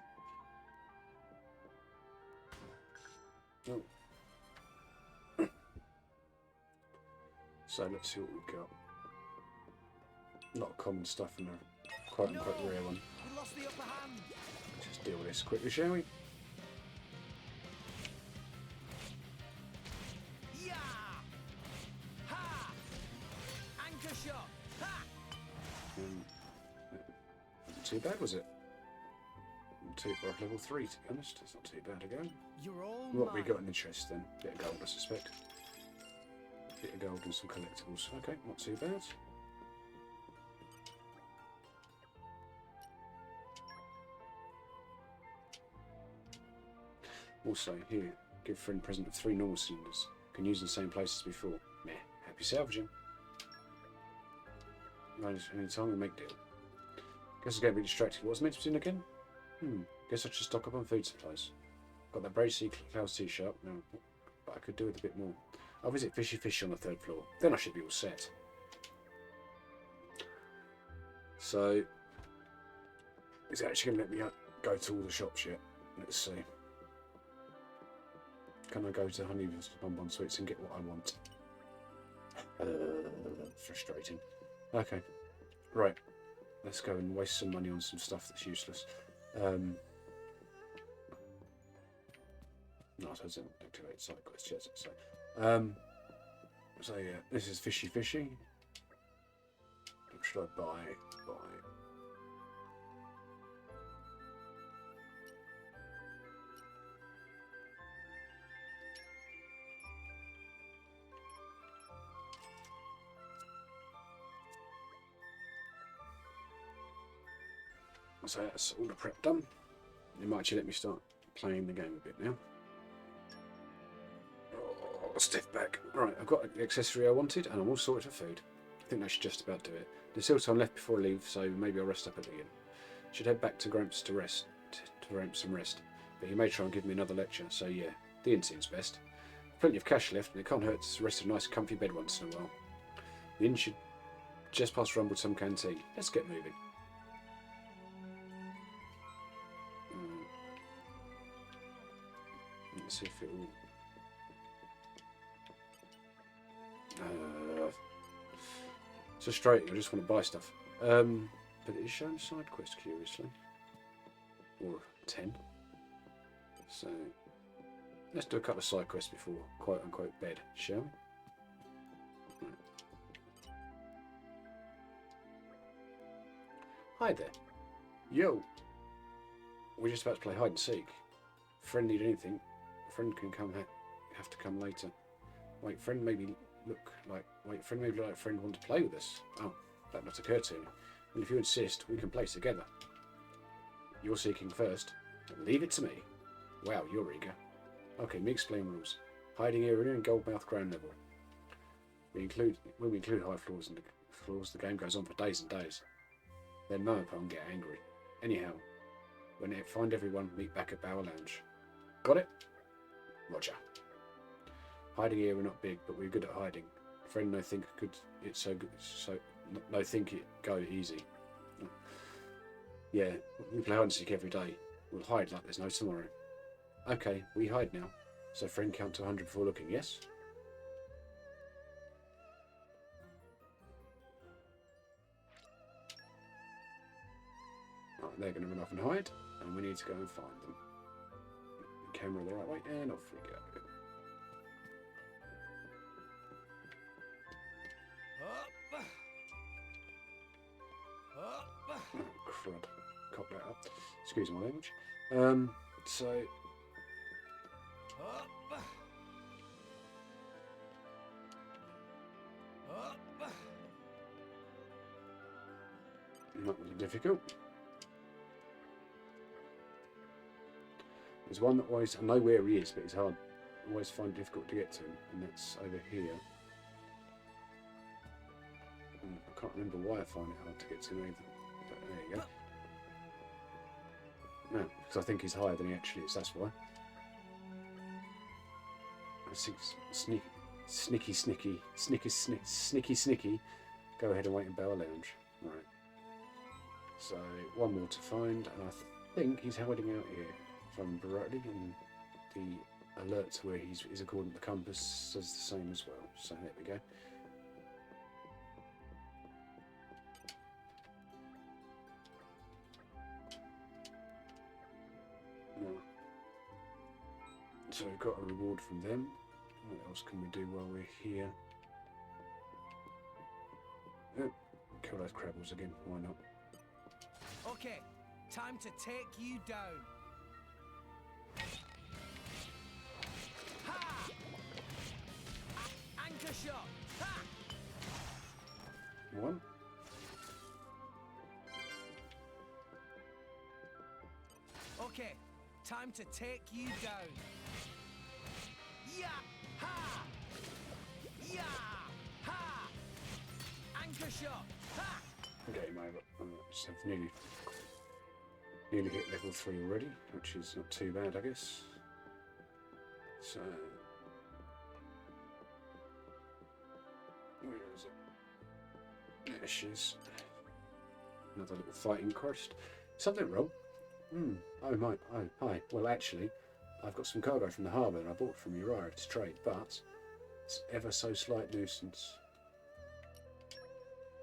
Speaker 1: Oh. So let's see what we've got. A lot of common stuff and a quote-unquote rare one.
Speaker 2: We lost the upper hand.
Speaker 1: Let's just deal with this quickly, shall we?
Speaker 2: Yeah! Ha! Anchor shot! Ha!
Speaker 1: Not too bad, was it? We're at level 3, to be honest. It's not too bad again.
Speaker 2: You're all
Speaker 1: What we got in the chest then? Bit of gold, I suspect. Bit of gold and some collectibles. Okay, not too bad. Also, here, give friend a present of 3 normal cylinders. Can use in the same place as before. Meh, happy salvaging. Any time we make deal. Guess I'm getting a bit distracted. What was I meant to be doing again? Guess I should stock up on food supplies. Got that Brave Sea Clouds tea shop, no, but I could do with a bit more. I'll visit Fishy Fish on the 3rd floor. Then I should be all set. So, is it actually going to let me go to all the shops yet? Let's see. Can I go to Honey's Bonbon Sweets and get what I want? Frustrating. Okay, right. Let's go and waste some money on some stuff that's useless. No, I don't activate side quests yet. So yeah, this is Fishy Fishy. What should I buy? So that's all the prep done. It might actually let me start playing the game a bit now. Oh, stiff back. Right, I've got the accessory I wanted and I'm all sorted for food. I think that should just about do it. There's still time left before I leave, so maybe I'll rest up at the inn. Should head back to Gramps to ramp some rest. But he may try and give me another lecture, so yeah, the inn seems best. Plenty of cash left, and it can't hurt to rest in a nice comfy bed once in a while. The inn should just past Rumblesome Canteen. Let's get moving. Let's see if it will. It's frustrating, I just want to buy stuff. But it is showing side quest, curiously. Or 10. So, let's do a couple of side quests before quote unquote bed, shall we? Hi there. Yo. We're just about to play hide and seek. Friend need anything? Friend can come. Have to come later. Wait, friend maybe look like. Wait, friend maybe look like friend want to play with us. Oh, that not occur to me. And if you insist, we can play together. You're seeking first. Leave it to me. Wow, you're eager. Okay, me explain rules. Hiding area and Goldmouth ground level. When we include high floors in the floors, the game goes on for days and days. Then Mum and Pop get angry. Anyhow, when it find everyone, meet back at Bower Lounge. Got it? Roger. Hiding area not big, but we're good at hiding. Friend no think good it's so good no think it go easy. Yeah, we play hide and seek every day. We'll hide like there's no tomorrow. Okay, we hide now. So friend count to 100 before looking, yes? Right, they're going to run off and hide, and we need to go and find them. Camera the right way, and off we go. Oh, crud. Cop that up. Excuse my language. So... Not really difficult. There's one that always, I know where he is, but it's hard. I always find it difficult to get to him, and that's over here. I can't remember why I find it hard to get to him either. But there you go. No, because I think he's higher than he actually is, that's why. I think snicky. Go ahead and wait in Bower Lounge. Right. So, one more to find, and I think he's hiding out here, if I remember rightly, and the alert to where he's is according to the compass says the same as well. So, there we go. So we've got a reward from them. What else can we do while we're here? Oh, kill those crabbles again, why not?
Speaker 2: Okay, time to take you down. Ha! Anchor shot. Ha!
Speaker 1: One.
Speaker 2: Okay, time to take you down. Yeah! Ha! Yeah! Ha! Anchor shot. Ha!
Speaker 1: Game over. So I've nearly hit level 3 already, which is not too bad, I guess. So where is it? There she is. Another little fighting quest. Something wrong? Oh my. Oh hi. Well, actually, I've got some cargo from the harbour and I bought from Uriah to trade, but it's ever so slight nuisance.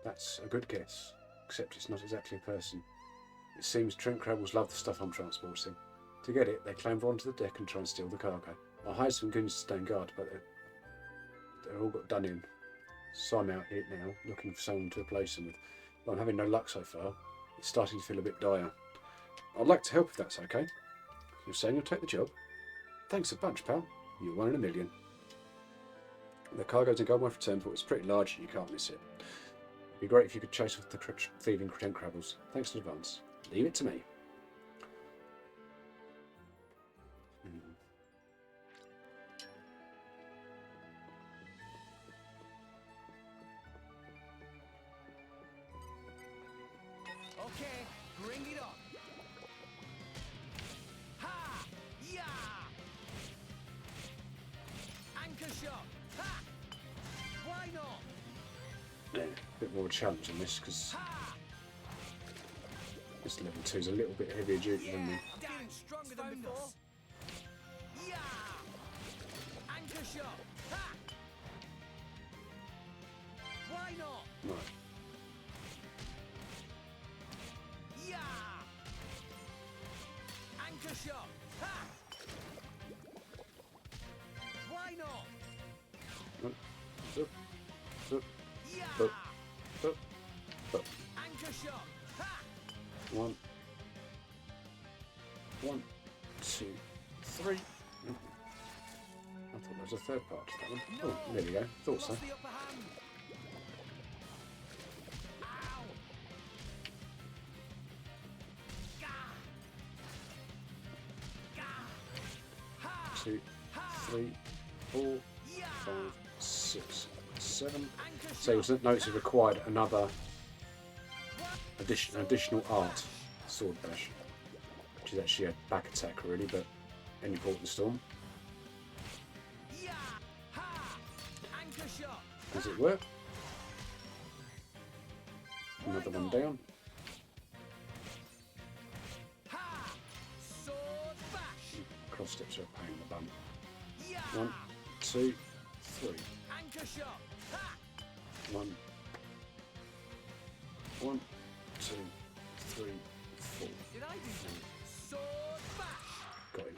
Speaker 1: That's a good guess, except it's not exactly a person. It seems Trent Crabbles love the stuff I'm transporting. To get it, they clamber onto the deck and try and steal the cargo. I hired some goons to stand guard, but they're all got done in. So I'm out here now, looking for someone to replace them with. But I'm having no luck so far. It's starting to feel a bit dire. I'd like to help if that's okay. You're saying you'll take the job? Thanks a bunch, pal. You're 1 in a million. The cargo's in Goldmouth Temple. It's pretty large and you can't miss it. It'd be great if you could chase off the thieving Trent Crabbles. Thanks in advance. Leave it to me.
Speaker 2: Okay, bring it on. Ha! Yeah! Anchor shot. Ha! Why not?
Speaker 1: Yeah, a bit more challenge in this because this level 2 is a little bit heavier duty than me.
Speaker 2: I'm feeling stronger than before. Yeah! Anchor shot. Ha! Why not?
Speaker 1: Right.
Speaker 2: Yeah! Anchor shot. Ha!
Speaker 1: Up, up, up, up, up, up.
Speaker 2: Anchor shot. Ha!
Speaker 1: 1, 1, 2, 3. I thought there was a third part to that one. Oh, there we go. Thought so.
Speaker 2: Lost the upper hand. Ow! Gah! Gah! Ha!
Speaker 1: 2, 3, 4,
Speaker 2: Yeah!
Speaker 1: 5, 6, 7.
Speaker 2: Anchor
Speaker 1: So you'll
Speaker 2: shot.
Speaker 1: notice it required another additional art, sword bash, which is actually a back attack really, but any important storm.
Speaker 2: Yeah! Ha! Anchor shot.
Speaker 1: Does it work? Another one down.
Speaker 2: Ha! Sword bash.
Speaker 1: Cross steps are a pain in the bum.
Speaker 2: Yeah!
Speaker 1: 1, 2, 3.
Speaker 2: Anchor shot. Ha!
Speaker 1: 1, 1, 2, 3, 4.
Speaker 2: Did I do that? Sword bash.
Speaker 1: Got him.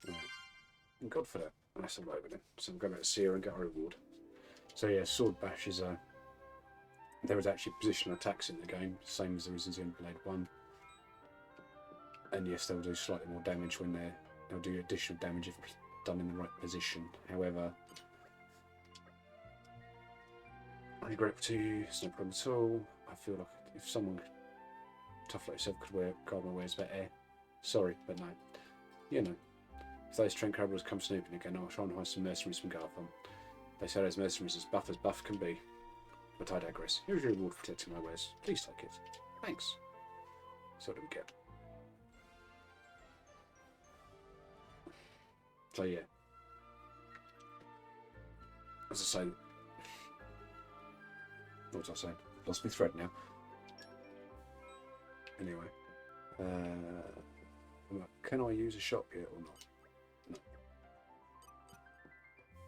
Speaker 1: Right. And God for that. That's all right with him. So we'll go back to see her and get our reward. So yeah, sword bash is a. There is actually positional attacks in the game, same as there is in Xenoblade 1. And yes, they'll do slightly more damage when they'll do additional damage if done in the right position. However, I'm grateful to you, it's no problem at all. I feel like if someone tough like yourself could wear Garden wears better. Sorry, but no. You know, if those train caribous come snooping again, I'll try and hide some mercenaries from Gartham. They say those mercenaries as buff can be. But I digress. Here's your reward for protecting my wares. Please take it. Thanks. So what do we get? So yeah. As I say, what was I saying? Lost my thread now. Anyway, can I use a shop yet or not? No.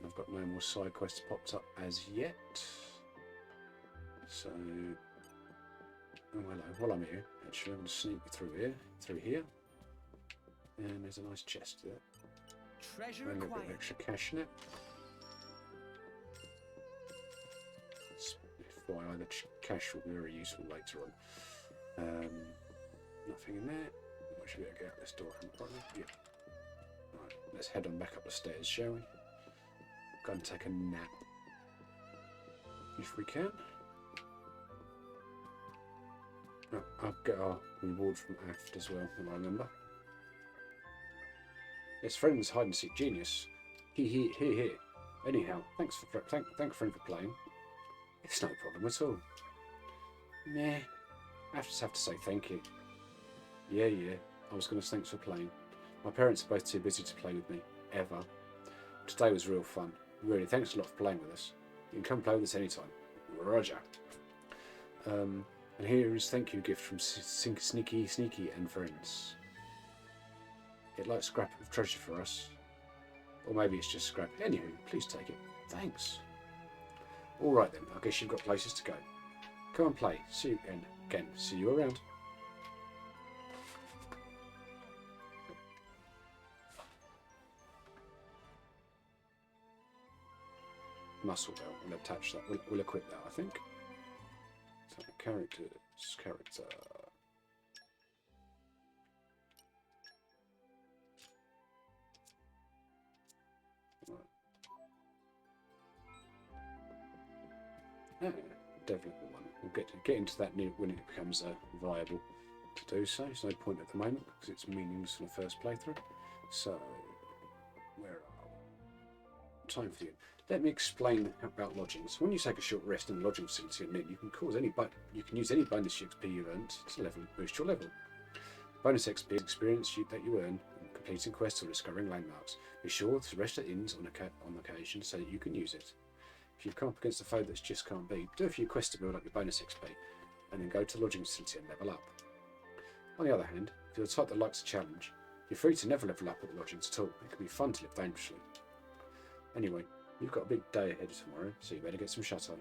Speaker 1: I've got no more side quests popped up as yet. So, oh hello. While I'm here, actually, I'm going to sneak through here, and there's a nice chest there.
Speaker 2: Treasure
Speaker 1: And a bit
Speaker 2: acquired.
Speaker 1: of extra cash in it. FYI, the cash will be very useful later on. Nothing in there. We should be able to get out this door from the bottom. Yeah. Right, let's head on back up the stairs, shall we? Go and take a nap. If we can. Oh, I'll get our reward from Aft as well, if I remember. Yes, friend's hide and seek genius. He. Anyhow, thank friend for playing. It's no problem at all. Nah, I just have to say thank you. Yeah, I was going to thanks for playing. My parents are both too busy to play with me, ever. Today was real fun. Really, thanks a lot for playing with us. You can come play with us anytime. Roger. And here is thank you gift from Sneaky and friends. It like scrap of treasure for us. Or maybe it's just scrap. Anywho, please take it. Thanks. Alright then, I guess you've got places to go. Come and play. See you again. See you around. Muscle belt. We'll attach that. We'll equip that, I think. So, character. Right. Definitely one. We'll get into that when it becomes viable to do so. There's no point at the moment because it's meaningless in the first playthrough. So, where are we? Time for you. Let me explain about lodgings. When you take a short rest in the lodging facility at Inn, you can use any bonus XP you've earned to boost your level. Bonus XP is experience that you earn in completing quests or discovering landmarks. Be sure to rest at inns on occasion so that you can use it. If you've come up against a foe that just can't be, do a few quests to build up your bonus XP, and then go to the lodging facility and level up. On the other hand, if you're the type that likes a challenge, you're free to never level up at the lodgings at all. It can be fun to live dangerously. Anyway, you've got a big day ahead tomorrow, so you better get some shut-eye.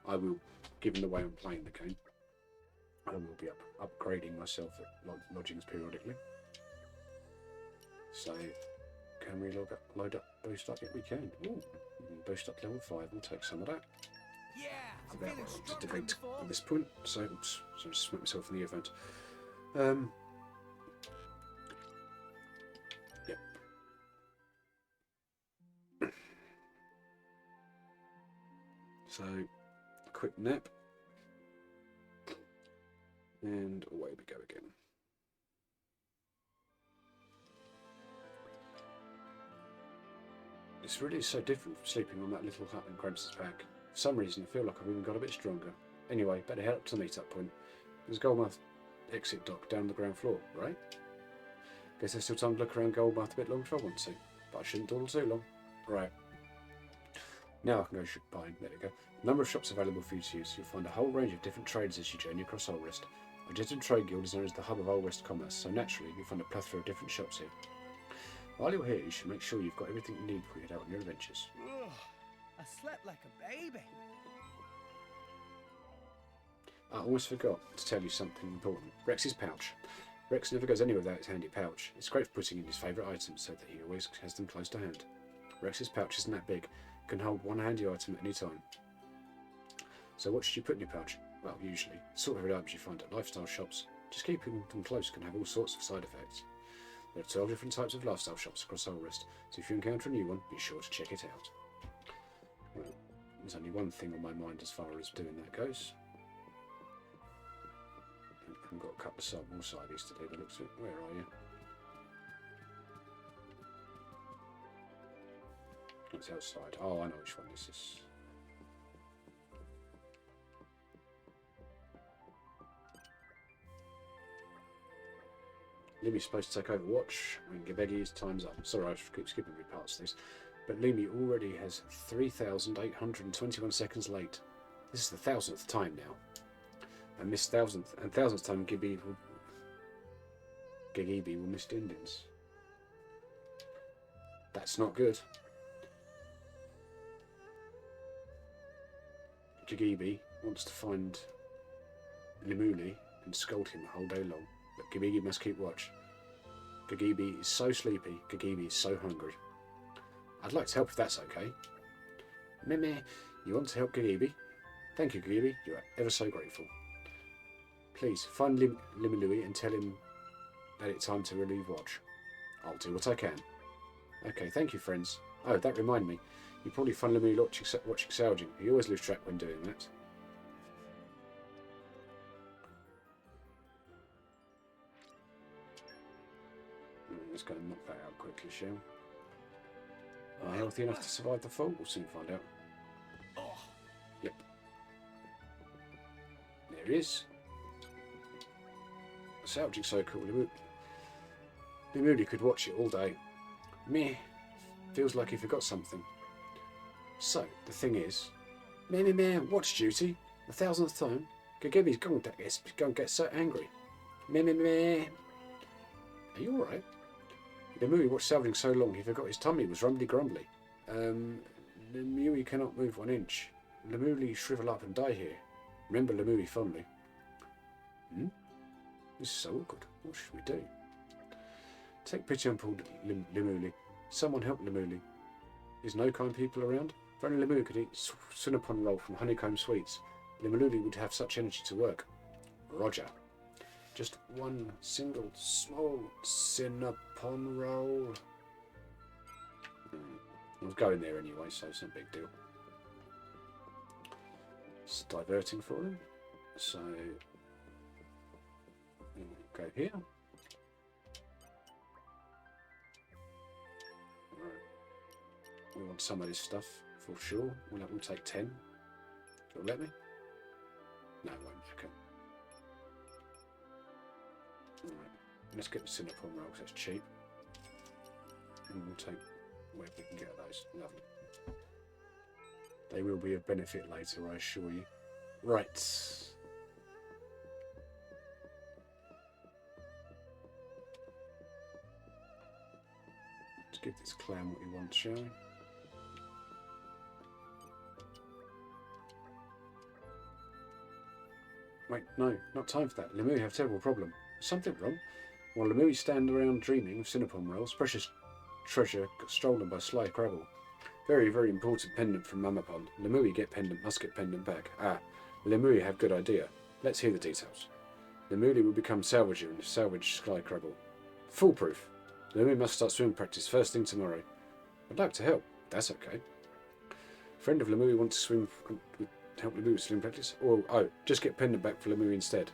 Speaker 1: I will, given the way I'm playing the game, I will be upgrading myself at lodgings periodically. So, Can we load up, boost up? Yeah, we can. Ooh, boost up to level 5. We'll take some of that.
Speaker 2: Yeah, I'm
Speaker 1: About
Speaker 2: feeling
Speaker 1: to
Speaker 2: stronger than
Speaker 1: debate
Speaker 2: before.
Speaker 1: at this point, so oops, so I just smacked myself in the event. Yep. So, quick nap, and away we go again. It's really so different from sleeping on that little hut in Gramps' back. For some reason, I feel like I've even got a bit stronger. Anyway, better head up to the meet-up point. There's Goldmouth exit dock down the ground floor, right? Guess there's still time to look around Goldmouth a bit longer if I want to, but I shouldn't dawdle too long. Right. Now I can go buying. There we go. Number of shops available for you to use. You'll find a whole range of different trades as you journey across Ulrest. The Digital Trade Guild is known as the hub of Ulrest commerce, so naturally you'll find a plethora of different shops here. While you're here, you should make sure you've got everything you need before you head out on your adventures.
Speaker 2: Ugh, I slept like a baby.
Speaker 1: I almost forgot to tell you something important. Rex's pouch. Rex never goes anywhere without his handy pouch. It's great for putting in his favourite items so that he always has them close to hand. Rex's pouch isn't that big. It can hold one handy item at any time. So what should you put in your pouch? Well, usually, the sort of items you find at lifestyle shops. Just keeping them close can have all sorts of side effects. There are 12 different types of lifestyle shops across Ulrest, so if you encounter a new one, be sure to check it out. Well, there's only one thing on my mind as far as doing that goes. I've got a couple of more sideys to do, but looks it. Where are you? It's outside. Oh, I know which one this is. Lumi's supposed to take over watch when Gebeggi's time's up. Sorry, I keep skipping parts of this. But Lumi already has 3,821 seconds late. This is the 1000th time now. And this 1000th time Gigibi will miss Dindins. That's not good. Gigibi wants to find Limuli and scold him the whole day long. But Gigibi must keep watch. Gigibi is so sleepy, Gigibi is so hungry. I'd like to help if that's okay. Meh, you want to help Gigibi? Thank you, Gigibi. You are ever so grateful. Please, find Limului and tell him that it's time to relieve watch. I'll do what I can. Okay, thank you, friends. Oh, that reminded me. You probably find Limui watching Saljing. You always lose track when doing that. Let's go and knock that out quickly, shall we? Are you healthy enough to survive the fall? We'll soon find out. Yep. There he is. Saljing's so cool. Limuli could watch it all day. Meh. Feels like he forgot something. So, the thing is... Meh, watch duty. The 1000th time. Gigibi's going to get so angry. Meh. Are you alright? Limuli watched Saljing so long he forgot his tummy was rumbly grumbly. Limuli cannot move 1 inch. Limuli shrivel up and die here. Remember Limuli fondly. This is so awkward. What should we do? Take pity on poor Limuli. Someone help Limuli. Is no kind people around? If only Limuli could eat cinnamon roll from Honeycomb Sweets, Limuli would have such energy to work. Roger. Just one single small cinnamon roll. I was going there anyway, so it's no big deal. It's diverting for him. So go here. Right. We want some of this stuff for sure. We'll take 10. It'll let me? No, it won't. Okay. Alright. Let's get the cinnamon rolls. That's cheap. And we'll take where we can get those. Lovely. They will be of benefit later, I assure you. Right. Let's give this clown what he wants, shall we? Wait, no, not time for that. Limui have a terrible problem. Is something wrong? While Limui stand around dreaming of cinnamon rolls, precious treasure got stolen by Sly Crabble. Very, very important pendant from Mamapon. Lemui get pendant, must get pendant back. Ah, Lemui have good idea. Let's hear the details. Lemui will become salvager and salvage Sly Crabble. Foolproof. Lemui must start swimming practice first thing tomorrow. I'd like to help. That's okay. Friend of Lemui wants to swim, help Lemui with swim practice? Or, oh, just get pendant back for Lemui instead.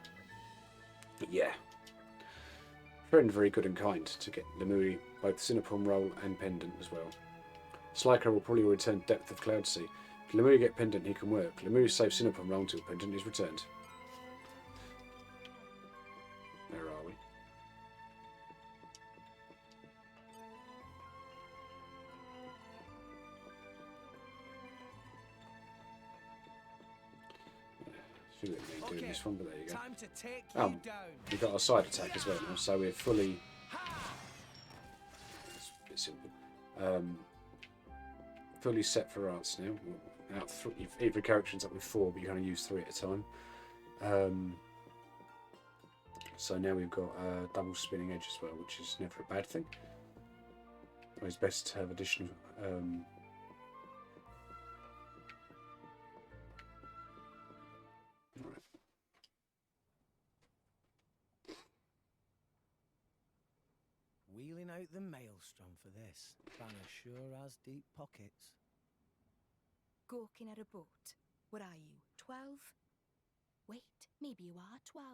Speaker 1: Yeah. Friend very good and kind to get Lemui both Cinnapon roll and pendant as well. Slyker will probably return Depth of Cloud Sea. If Lemui get pendant, he can work. Lemui save Cinnapon roll until pendant is returned. Where are we? Doing this one, but there you go.
Speaker 2: Time to take you down.
Speaker 1: We've got our side attack as well now, so we're fully. It's a bit simple. Fully set for arts now. Every character ends up with 4, but you can only use 3 at a time. So now we've got double spinning edge as well, which is never a bad thing. It's best to have additional.
Speaker 2: Wheeling out the maelstrom for this. Banner sure has deep pockets.
Speaker 8: Gawking at a boat. What are you, 12? Wait, maybe you are 12.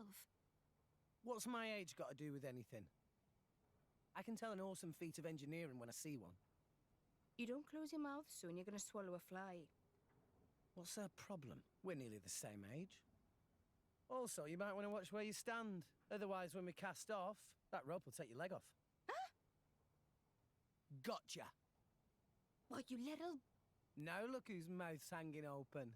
Speaker 2: What's my age got to do with anything? I can tell an awesome feat of engineering when I see one.
Speaker 8: You don't close your mouth soon, you're going to swallow a fly.
Speaker 2: What's her problem? We're nearly the same age. Also, you might want to watch where you stand. Otherwise, when we cast off, that rope will take your leg off.
Speaker 8: Huh?
Speaker 2: Gotcha!
Speaker 8: What, you little...
Speaker 2: Now look whose mouth's hanging open.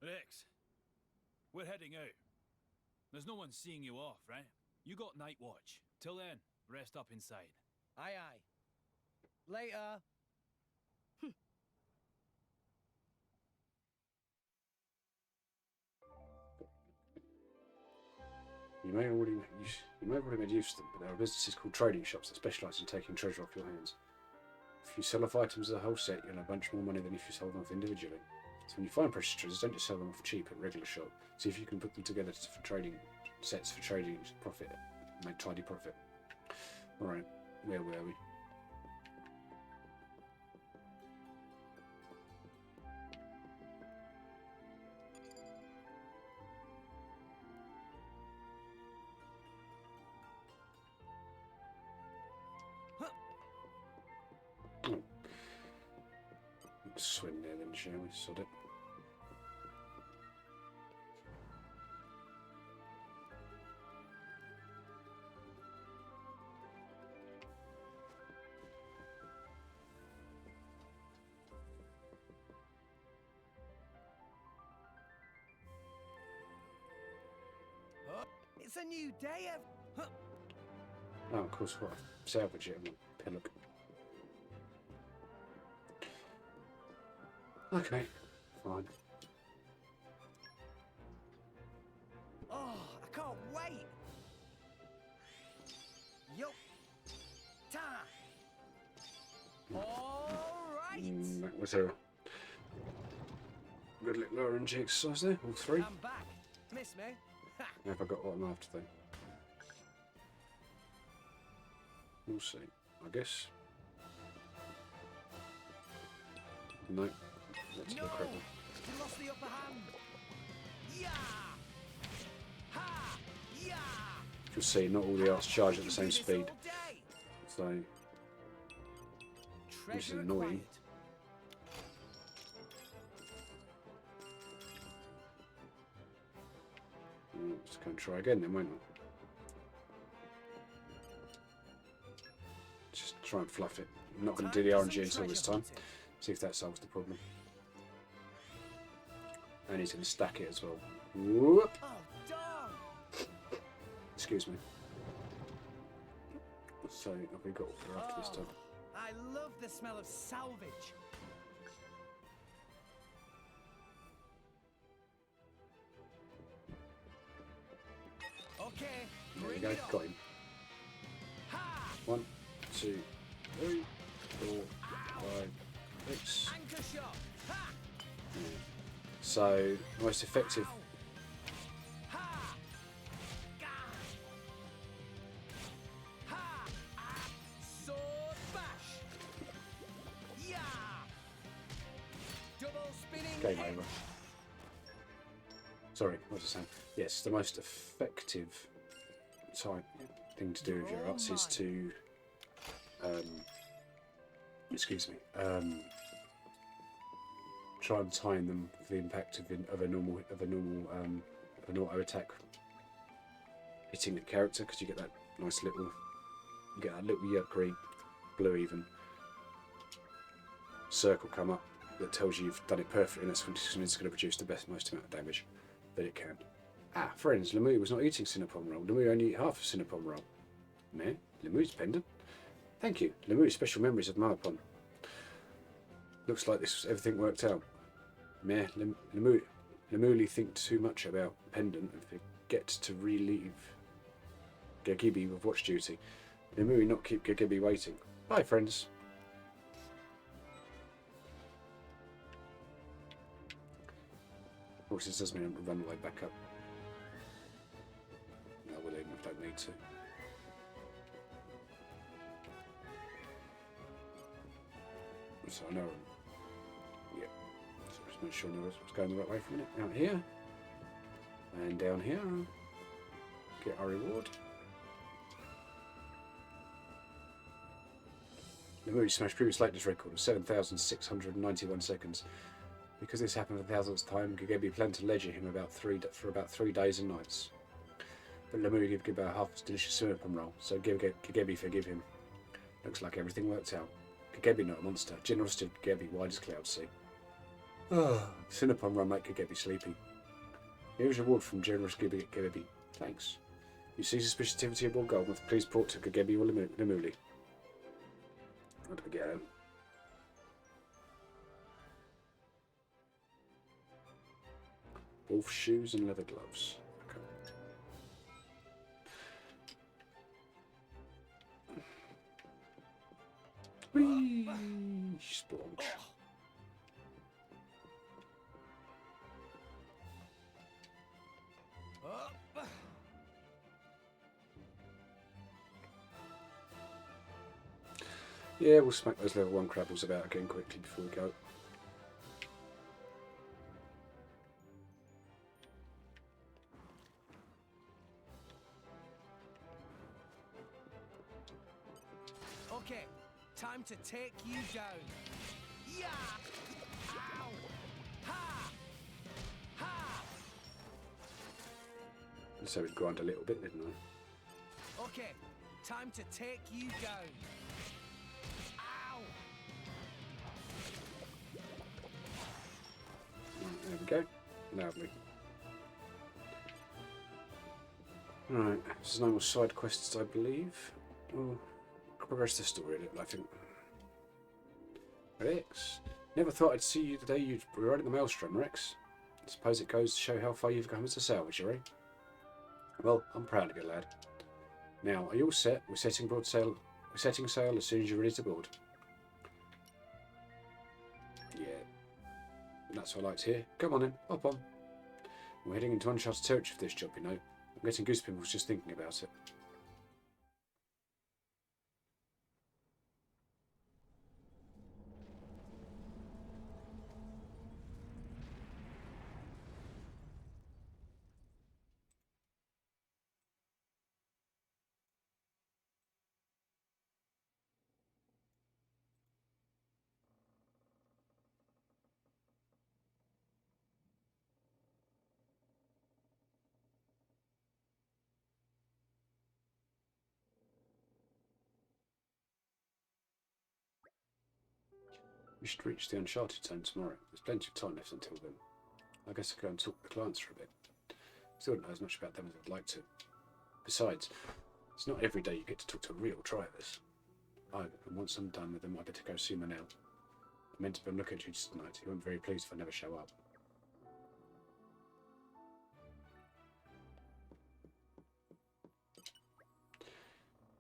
Speaker 12: Rex, we're heading out. There's no one seeing you off, right? You got night watch. Till then, rest up inside.
Speaker 2: Aye, aye. Later.
Speaker 1: You may have already made use of them, but there are businesses called trading shops that specialise in taking treasure off your hands. If you sell off items as a whole set, you'll have a bunch more money than if you sold them off individually. So when you find precious treasures, don't just sell them off cheap at a regular shop. See if you can put them together for trading sets for trading profit, make tidy profit. Alright, where were we? Swim there then, shall we? Sod it.
Speaker 2: Oh, it's a new day of...
Speaker 1: Oh, of course, what? Salvage it on a pillock. Okay, fine.
Speaker 2: Oh, I can't wait! Yup. Ta! Alright!
Speaker 1: That was a good little orange exercise there, all 3.
Speaker 2: I'm back. Miss me? Ha!
Speaker 1: Have I got what I'm after then? We'll see, I guess. No. That's
Speaker 2: No!
Speaker 1: the cripple.
Speaker 2: You lost the upper hand! Yeah! Ha! Yeah!
Speaker 1: You'll see, not all the arts charge at the same speed. So, which is annoying. Just going to try again then, won't I? Just try and fluff it. I'm not going to do the RNG until this time. See if that solves the problem. And he's going to stack it as well. Whoop. Excuse me. So, have we got what we're after this time?
Speaker 2: I love the smell of salvage. Okay,
Speaker 1: There you
Speaker 2: bring
Speaker 1: go,
Speaker 2: it on.
Speaker 1: got him. 1, 2, 3, 4, 5, 6.
Speaker 2: Anchor shot. Ha!
Speaker 1: So, the most effective.
Speaker 2: Ha! Gah! Ha! Ah! Sword bash. Yeah! Double spinning.
Speaker 1: Game
Speaker 2: head.
Speaker 1: over. Sorry, what was I saying? Yes, the most effective type thing to do with your arts is to, excuse me, try and time them for the impact of an auto attack hitting the character, because you get that nice little, green, blue even circle come up that tells you you've done it perfectly, and that's when it's going to produce the most amount of damage that it can. Ah, friends, Lemieux was not eating Cinnapon roll. Lemieux only ate half a Cinnapon roll. Meh? Lemieux's pendant? Thank you. Lemieux, special memories of Marpon. Looks like everything worked out. Meh? Lemieux think too much about pendant and forget to relieve Gagibi with watch duty. Lemieux not keep Gagibi waiting. Bye, friends. Of course, this does mean I'm going to run the way back up. No, I will even if I don't need to. So I know. Yeah. So just make sure I know what's going the right way for a minute. Out here. And down here. Get our reward. The movie smashed previous lateness record of 7,691 seconds. Because this happened for the thousandth time, Gagebi planned to ledger him for about 3 days and nights. But Lemieux gave Gibber half a delicious Cinnapon roll, so Gagebi forgive him. Looks like everything worked out. Gagebi not a monster. Generosity of Gagebi wide as cloud sea. Cinnapon roll make Gagebi sleepy. Here's a reward from generous Gagebi. Thanks. You see suspicious activity aboard Goldsmith, please port to Gagebi or Lemuli. How do we get home? Wolf shoes and leather gloves. Okay. Whee! Splonch. Yeah, we'll smack those level 1 crabbles about again quickly before we go.
Speaker 2: Okay, time to take you down. Yeah! Ow! Ha! Ha!
Speaker 1: So we'd grind a little bit, didn't I?
Speaker 2: Okay, time to take you down. Ow!
Speaker 1: There we go. Lovely. Right, there's no more side quests, I believe. We'll progress the story a little, I think. Rex, never thought I'd see you today. You'd be right in the maelstrom, Rex. I suppose it goes to show how far you've come as a salvager, eh? Well, I'm proud of you, lad. Now, are you all set? We're setting sail as soon as you're ready to board. Yeah, that's what I like to hear. Come on then, hop on. We're heading into uncharted territory for this job, you know. I'm getting goose pimples just thinking about it. We should reach the uncharted zone tomorrow. There's plenty of time left until then. I guess I'll go and talk to the clients for a bit. Still don't know as much about them as I'd like to. Besides, it's not every day you get to talk to real drivers. And once I'm done with them, I better go see Manel. I meant to be looking at you tonight. He won't be very pleased if I never show up.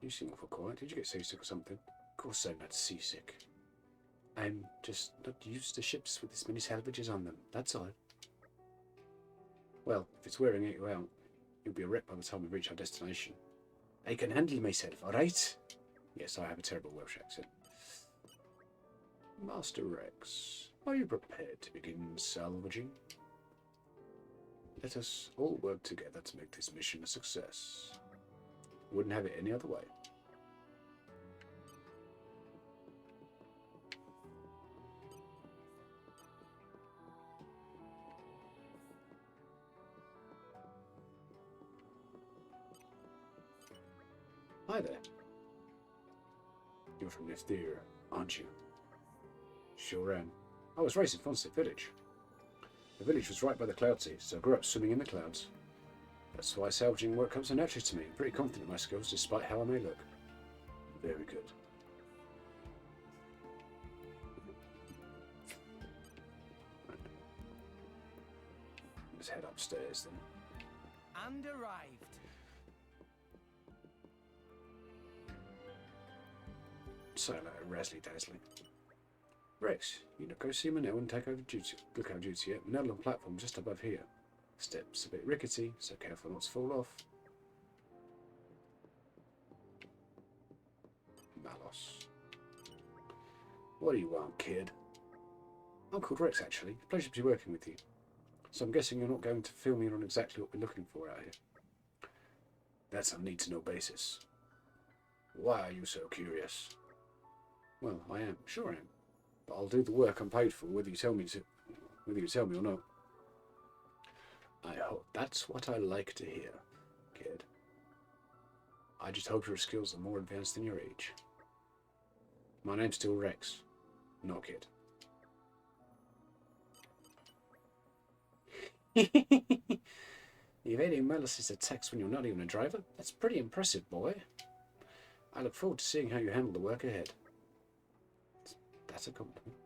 Speaker 1: You seem awful quiet. Did you get seasick or something? Of course I'm not seasick. I'm just not used to ships with this many salvages on them, that's all. Well, if it's wearing you out, you'll be a wreck by the time we reach our destination. I can handle myself, alright? Yes, I have a terrible Welsh accent. Master Rex, are you prepared to begin salvaging? Let us all work together to make this mission a success. Wouldn't have it any other way. Hi there. You're from Neftir, aren't you? Sure am. I was raised in Fonset Village. The village was right by the cloud sea, so I grew up swimming in the clouds. That's why salvaging work comes so naturally to me. I'm pretty confident in my skills, despite how I may look. Very good. Right. Let's head upstairs then.
Speaker 2: And arrived.
Speaker 1: So razzly dazzling. Rex, you know, go see Manel and take over duty. Look over duty at Manel on platform just above here. Steps a bit rickety, so careful not to fall off. Malos. What do you want, kid? I'm called Rex, actually. Pleasure to be working with you. So I'm guessing you're not going to fill me in on exactly what we're looking for out here. That's on a need-to-know basis. Why are you so curious? Well, I am. Sure I am. But I'll do the work I'm paid for, whether you tell me or not. I hope that's what I like to hear, kid. I just hope your skills are more advanced than your age. My name's still Rex, not Kid. Evading Melis's attacks when you're not even a driver? That's pretty impressive, boy. I look forward to seeing how you handle the work ahead. That's a compliment.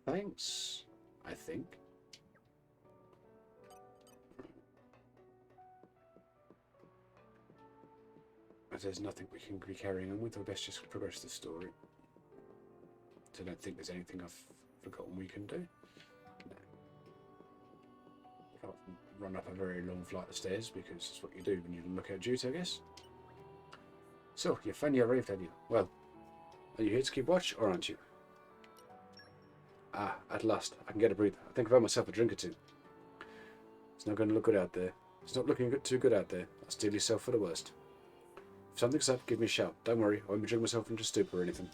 Speaker 1: Thanks, I think. As there's nothing we can be carrying on with, we'll best just progress the story. So I don't think there's anything I've forgotten we can do. No. Can't run up a very long flight of stairs because it's what you do when you look out duty, I guess. So, you finally arrived, have you? Well, are you here to keep watch, or aren't you? Ah, at last. I can get a breather. I think I've had myself a drink or two. It's not going to look good out there. It's not looking too good out there. I'll steel yourself for the worst. If something's up, give me a shout. Don't worry, I won't be drinking myself into stupor or anything.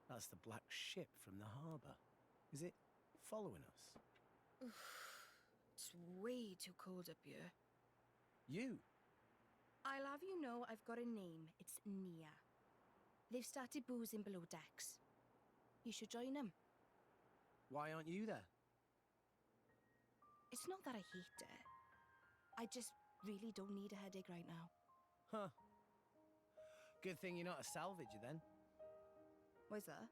Speaker 2: That's the black ship from the harbour. Is it following us?
Speaker 8: It's way too cold up here.
Speaker 2: You?
Speaker 8: I'll have you know I've got a name. It's Nia. They've started boozing below decks. You should join them.
Speaker 2: Why aren't you there?
Speaker 8: It's not that I hate it. I just really don't need a headache right now.
Speaker 2: Huh. Good thing you're not a salvager then.
Speaker 8: Why's that?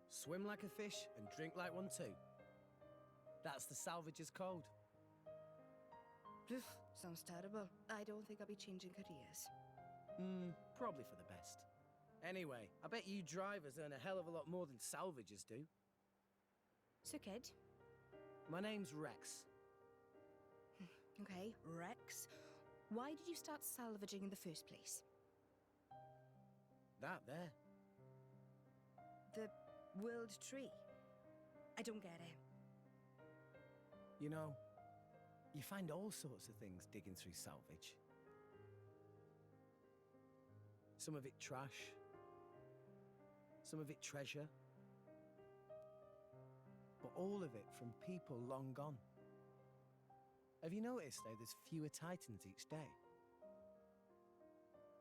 Speaker 2: Swim like a fish and drink like one too. That's the salvager's code.
Speaker 8: Poof, sounds terrible. I don't think I'll be changing careers.
Speaker 2: Probably for the best. Anyway, I bet you drivers earn a hell of a lot more than salvagers do.
Speaker 8: So, kid?
Speaker 2: My name's Rex.
Speaker 8: Okay, Rex. Why did you start salvaging in the first place?
Speaker 2: That there.
Speaker 8: The world tree. I don't get it.
Speaker 2: You know, you find all sorts of things digging through salvage. Some of it trash. Some of it treasure. But all of it from people long gone. Have you noticed, though, there's fewer titans each day?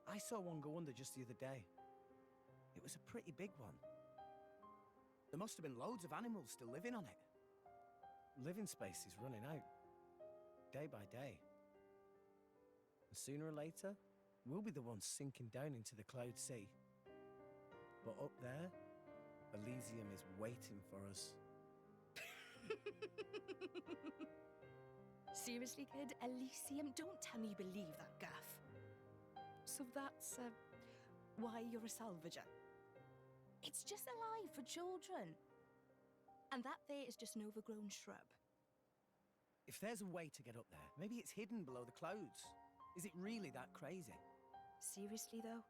Speaker 2: I saw one go under just the other day. It was a pretty big one. There must have been loads of animals still living on it. Living space is running out. Day by day. And sooner or later, we'll be the ones sinking down into the cloud sea. But up there, Elysium is waiting for us.
Speaker 8: Seriously, kid? Elysium? Don't tell me you believe that gaff. So that's, why you're a salvager. It's just alive for children. And that there is just an overgrown shrub.
Speaker 2: If there's a way to get up there, maybe it's hidden below the clouds. Is it really that crazy?
Speaker 8: Seriously, though?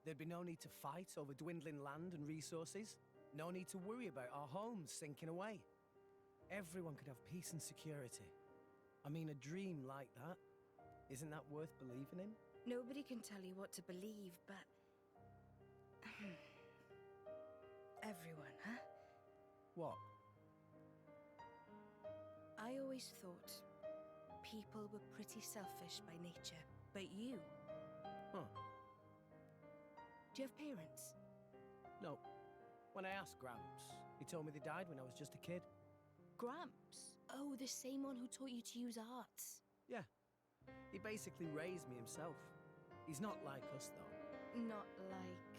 Speaker 2: There'd be no need to fight over dwindling land and resources. No need to worry about our homes sinking away. Everyone could have peace and security. I mean, a dream like that, isn't that worth believing in?
Speaker 8: Nobody can tell you what to believe, but... everyone, huh?
Speaker 2: What?
Speaker 8: I always thought people were pretty selfish by nature, but you...
Speaker 2: Huh.
Speaker 8: Do you have parents?
Speaker 2: No. When I asked Gramps, he told me they died when I was just a kid.
Speaker 8: Gramps? Oh, the same one who taught you to use arts.
Speaker 2: Yeah. He basically raised me himself. He's not like us, though.
Speaker 8: Not like...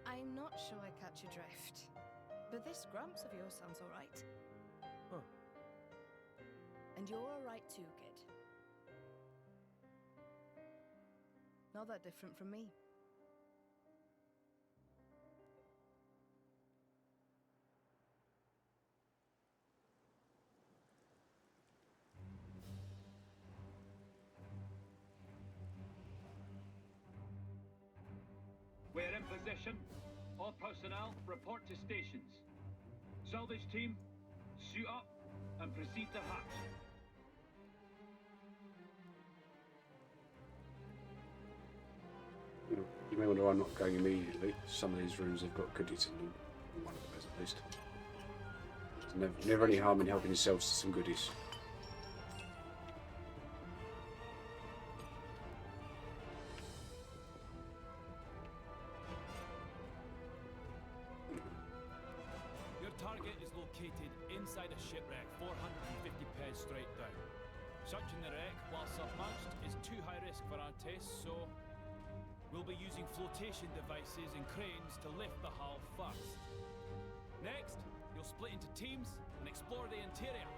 Speaker 8: I'm not sure I catch your drift. But this Gramps of yours sounds all right.
Speaker 2: Huh.
Speaker 8: And you're all right too, kid. Not that different from me.
Speaker 13: We're in position. All personnel, report to stations. Salvage team, suit up and proceed to hatch.
Speaker 1: You may wonder why I'm not going immediately. Some of these rooms have got goodies in them. One of them has at least. There's never any harm in helping yourselves to some goodies.
Speaker 12: Your target is located inside a shipwreck 450 pairs straight down. Searching the wreck while submerged is too high risk for our tests, so we'll be using flotation devices and cranes to lift the hull first. Next, you'll split into teams and explore the interior.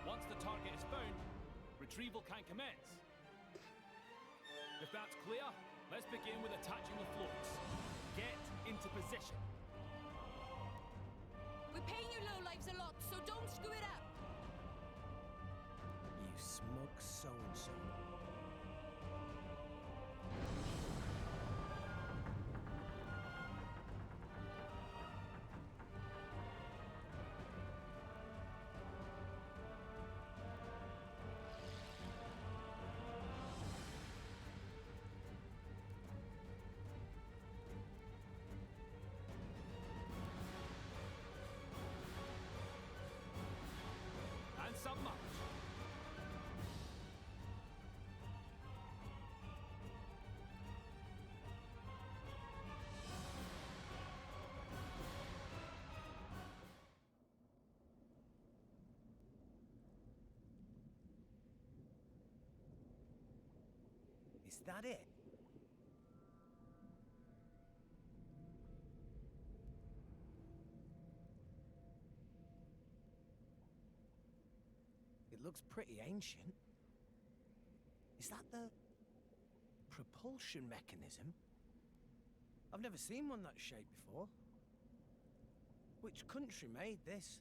Speaker 12: Once the target is found, retrieval can commence. If that's clear, let's begin with attaching the floats. Get into position.
Speaker 8: We're paying you lowlives a lot, so don't screw it up.
Speaker 2: You smug so-and-so.
Speaker 12: And submerge.
Speaker 2: Is that it? It looks pretty ancient. Is that the propulsion mechanism? I've never seen one that shape before. Which country made this?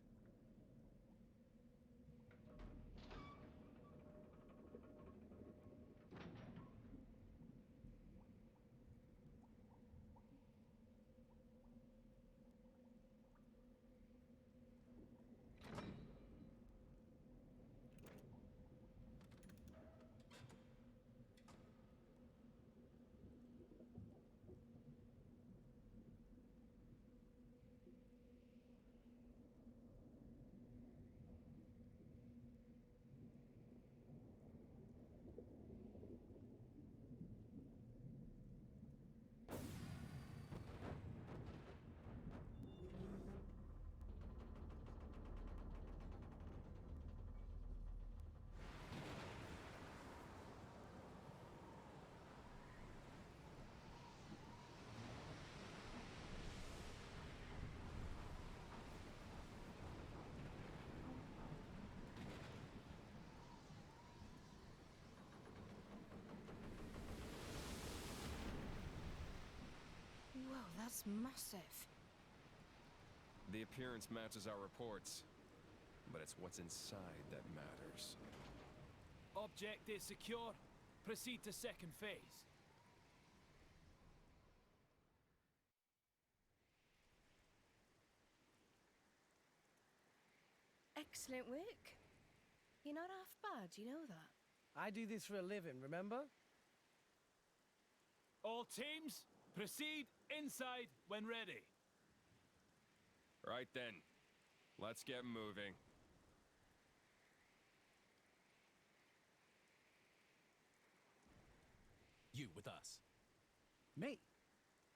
Speaker 8: It's massive.
Speaker 11: The appearance matches our reports, but it's what's inside that matters.
Speaker 12: Object is secure. Proceed to second phase.
Speaker 8: Excellent work. You're not half bad, you know that.
Speaker 2: I do this for a living, remember?
Speaker 12: All teams, proceed inside when ready.
Speaker 11: Right then, let's get moving.
Speaker 9: You with us.
Speaker 2: Me?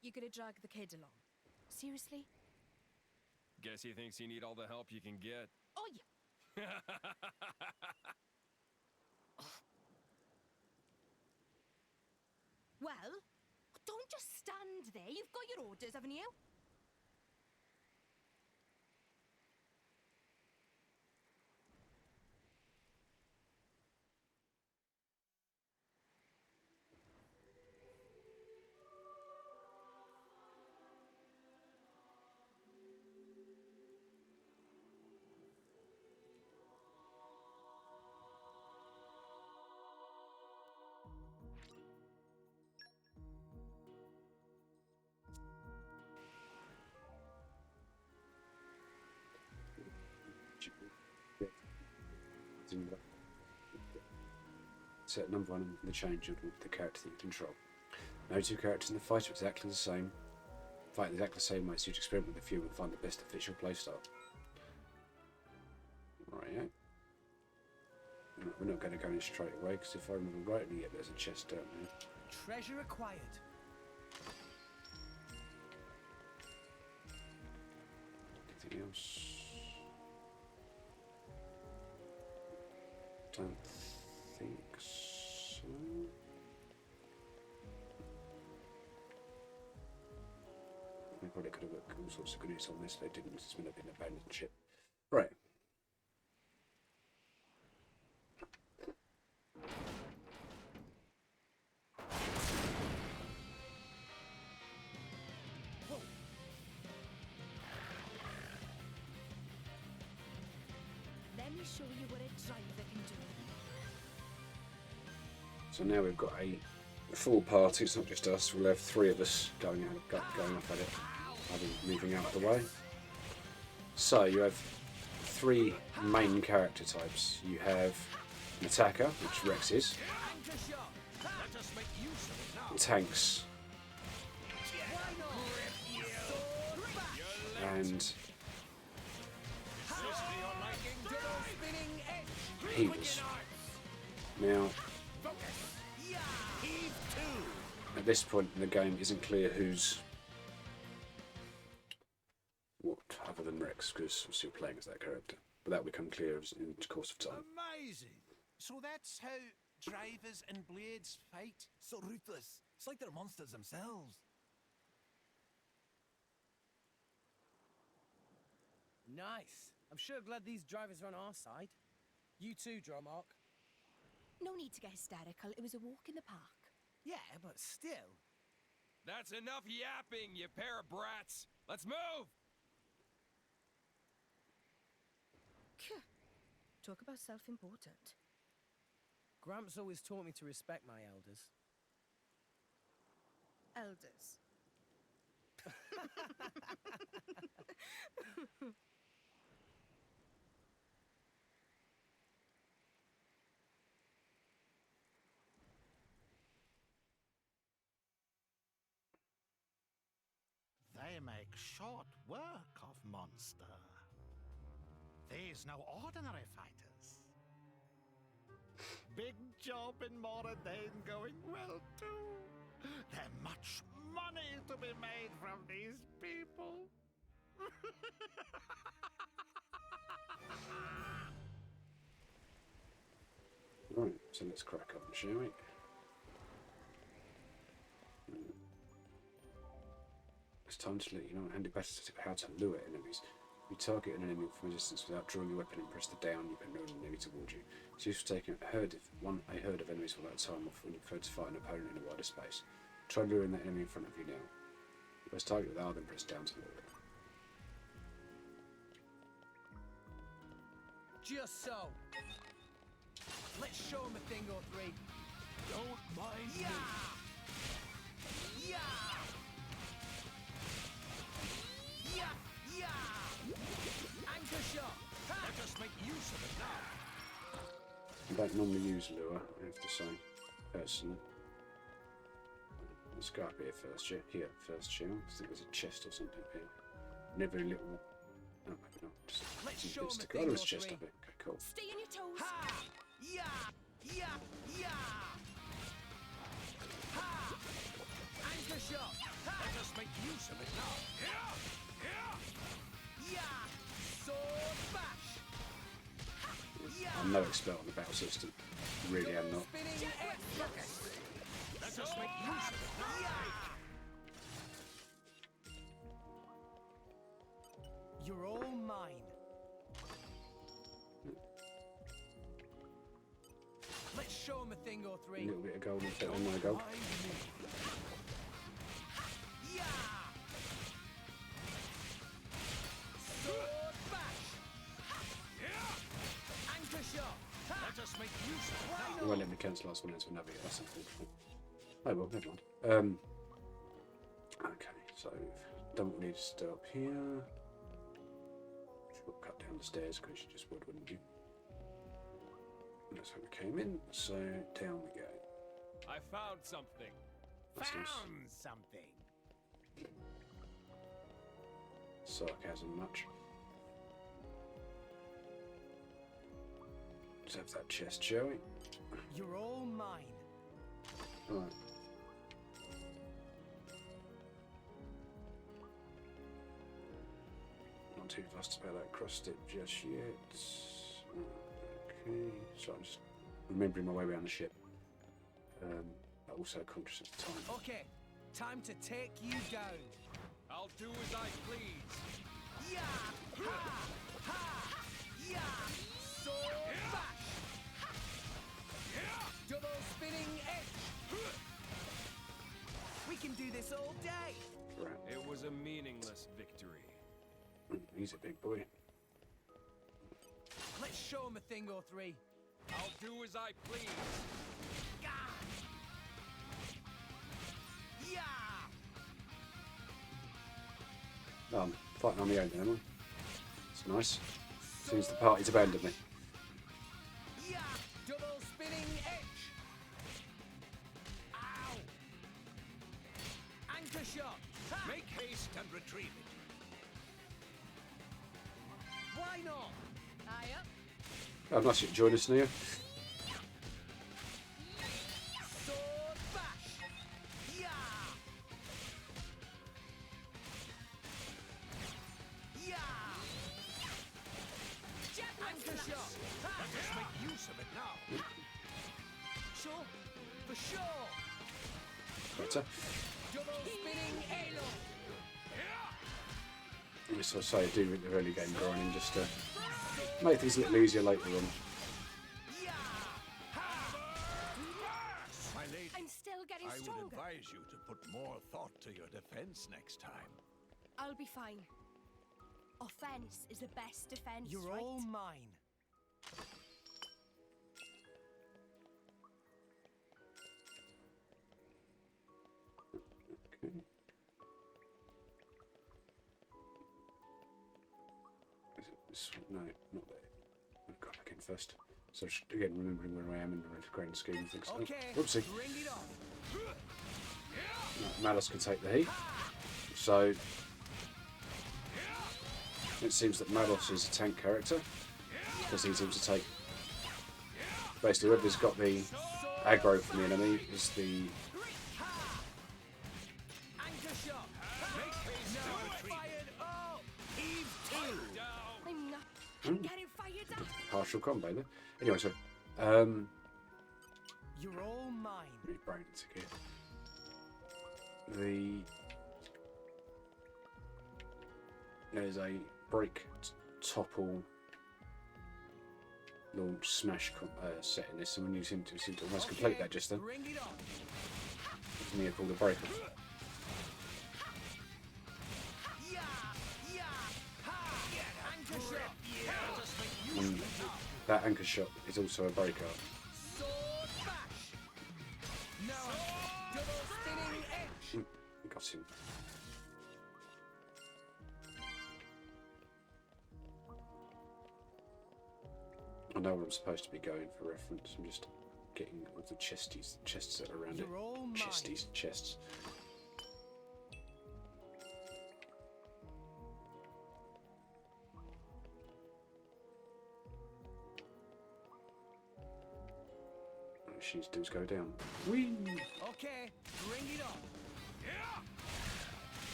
Speaker 8: You're gonna drag the kid along. Seriously?
Speaker 11: Guess he thinks you need all the help you can get.
Speaker 8: Oh, yeah. Well, don't just stand there. You've got your orders, haven't you?
Speaker 1: Set number 1 in the change order with the character that you control. No two characters in the fight are exactly the same. Fight in exactly the same way, so you experiment with a few and find the best that fits your playstyle. Right, we're not going to go in straight away, because if I remember rightly, yeah, there's a chest down there.
Speaker 2: Treasure acquired.
Speaker 1: Anything else? Don't think so. They probably could have got all sorts of goodies on this, they didn't. It's been an abandoned ship. Right.
Speaker 8: Let me show you what a driver can do.
Speaker 1: So now we've got a full party, it's not just us, we'll have 3 of us going off at it, moving out of the way. So you have 3 main character types. You have an attacker, which Rex is, tanks, and healers. Now, at this point in the game, it isn't clear who's what, other than Rex, because we're still playing as that character. But that will become clear in the course of time.
Speaker 10: Amazing. So that's how drivers and blades fight?
Speaker 14: So ruthless. It's like they're monsters themselves.
Speaker 2: Nice. I'm sure glad these drivers are on our side. You too, Dromark.
Speaker 8: No need to get hysterical. It was a walk in the park.
Speaker 14: Yeah, but still.
Speaker 11: That's enough yapping, you pair of brats. Let's move!
Speaker 8: Talk about self-important.
Speaker 2: Gramps always taught me to respect my elders.
Speaker 8: Elders.
Speaker 7: They make short work of monster. These no ordinary fighters. Big job in Moradane going well too. There's much money to be made from these people.
Speaker 1: Right, so let's crack on, shall we? It's time to let you know a handy battle tip how to lure enemies. You target an enemy from a distance without drawing your weapon and press the down, you can lure an enemy towards you. It's useful taking a herd of enemies one at a time off when you prefer to fight an opponent in a wider space. Try luring that enemy in front of you now. Press target with R, then press down to load.
Speaker 2: Just so. Let's show him a thing or three.
Speaker 3: Don't mind me.
Speaker 2: Yeah! Yeah! Anchor shot!
Speaker 3: Let us make use of it now.
Speaker 1: I don't normally use lure, I have to say, personally. Let's go up here first, yeah. Here, first channel. I think there's a chest or something here. Never a little. Oh, maybe not. Just
Speaker 2: Let's
Speaker 1: some
Speaker 2: show
Speaker 1: bits
Speaker 2: him a
Speaker 1: to go. Oh,
Speaker 2: thing
Speaker 1: there's a
Speaker 2: or
Speaker 1: chest
Speaker 2: three.
Speaker 1: up here. Okay, cool.
Speaker 8: Stay on your toes.
Speaker 2: Ha! Yeah! Ha! Anchor shot! Ha!
Speaker 3: Let us make use of it now.
Speaker 2: Yeah! Sword bash! Yeah!
Speaker 1: I'm no expert on the battle system. Really am not.
Speaker 2: Spinning X.
Speaker 3: Let us make use of it now.
Speaker 2: You're all mine. Let's show him a thing or
Speaker 1: A
Speaker 2: three.
Speaker 1: little bit of gold and bit on my gold.
Speaker 2: Yeah! Sword bash! Anchor shot!
Speaker 3: Let us make use of it now.
Speaker 1: It won't let me cancel last one into another. That's unfortunate. Oh well, never mind. Okay, so don't need to stop here. Should cut down the stairs because you just would, wouldn't you? That's how we came in. So down we go.
Speaker 12: I found something.
Speaker 1: That's nice.
Speaker 14: something.
Speaker 1: Sarcasm much. Let's have that chest, shall we?
Speaker 2: You're all mine.
Speaker 1: Right. Not too fussed about that cross stitch just yet. Okay, so I'm just remembering my way around the ship. But also conscious of the time.
Speaker 2: Okay, time to take you down.
Speaker 12: I'll do as I please.
Speaker 2: Yeah! Ha! Ha! Yeah! Sword bash! Double spinning edge! We can do this all day!
Speaker 1: Right.
Speaker 12: It was a meaningless victory.
Speaker 1: He's a big boy.
Speaker 2: Let's show him a thing or three.
Speaker 12: I'll do as I please.
Speaker 2: Gah! Yeah!
Speaker 1: Oh, I'm fighting on my own then, am I? It's nice. Seems the party's abandoned me.
Speaker 2: Yeah! Double spinning edge! Ow! Anchor shot! Ha!
Speaker 3: Make haste and retrieve it.
Speaker 2: Why not? Aye up.
Speaker 1: Oh, nice you join us, Nia.
Speaker 2: Sword bash! Yeah! Yeah! Anchor shot! Ha!
Speaker 3: Let us make use of it now.
Speaker 2: Sure, for sure!
Speaker 1: Better.
Speaker 2: Double spinning halo!
Speaker 1: Yes, I say I do with the early game grinding just to make things a little easier later on.
Speaker 2: Yeah!
Speaker 3: My lady,
Speaker 8: I'm still getting
Speaker 3: I would
Speaker 8: stronger.
Speaker 3: advise you to put more thought to your defense next time.
Speaker 8: I'll be fine. Offense is the best defense,
Speaker 2: You're
Speaker 8: right?
Speaker 2: all mine.
Speaker 1: Okay. Is it this one? No, not there. I've got back in first. So just, again, remembering where I am in the grand scheme of things.
Speaker 2: Okay,
Speaker 1: Oh, whoopsie.
Speaker 2: bring it on.
Speaker 1: No, Malus can take the heat. So it seems that Malus is a tank character because he seems to take basically whoever's got the aggro from the enemy is the
Speaker 2: Anchor shot! Make haste now fired up! Heave two!
Speaker 8: I'm not
Speaker 1: Hmm.
Speaker 8: getting fired up.
Speaker 1: partial combo there. Anyway, so
Speaker 2: You're all mine.
Speaker 1: my brain's here. There's a break, topple, launch, smash set in this, and when you seem to almost complete that just then.
Speaker 2: Bring it on.
Speaker 1: Near pull the break off. That anchor shot is also a breaker.
Speaker 2: Sword bash. No. Double spinning edge.
Speaker 1: Got him. I know where I'm supposed to be going for reference. I'm just getting with the chests that are around
Speaker 2: You're all mine.
Speaker 1: it. Chests. She does go down. Whee!
Speaker 2: Okay, bring it on.
Speaker 3: Yeah!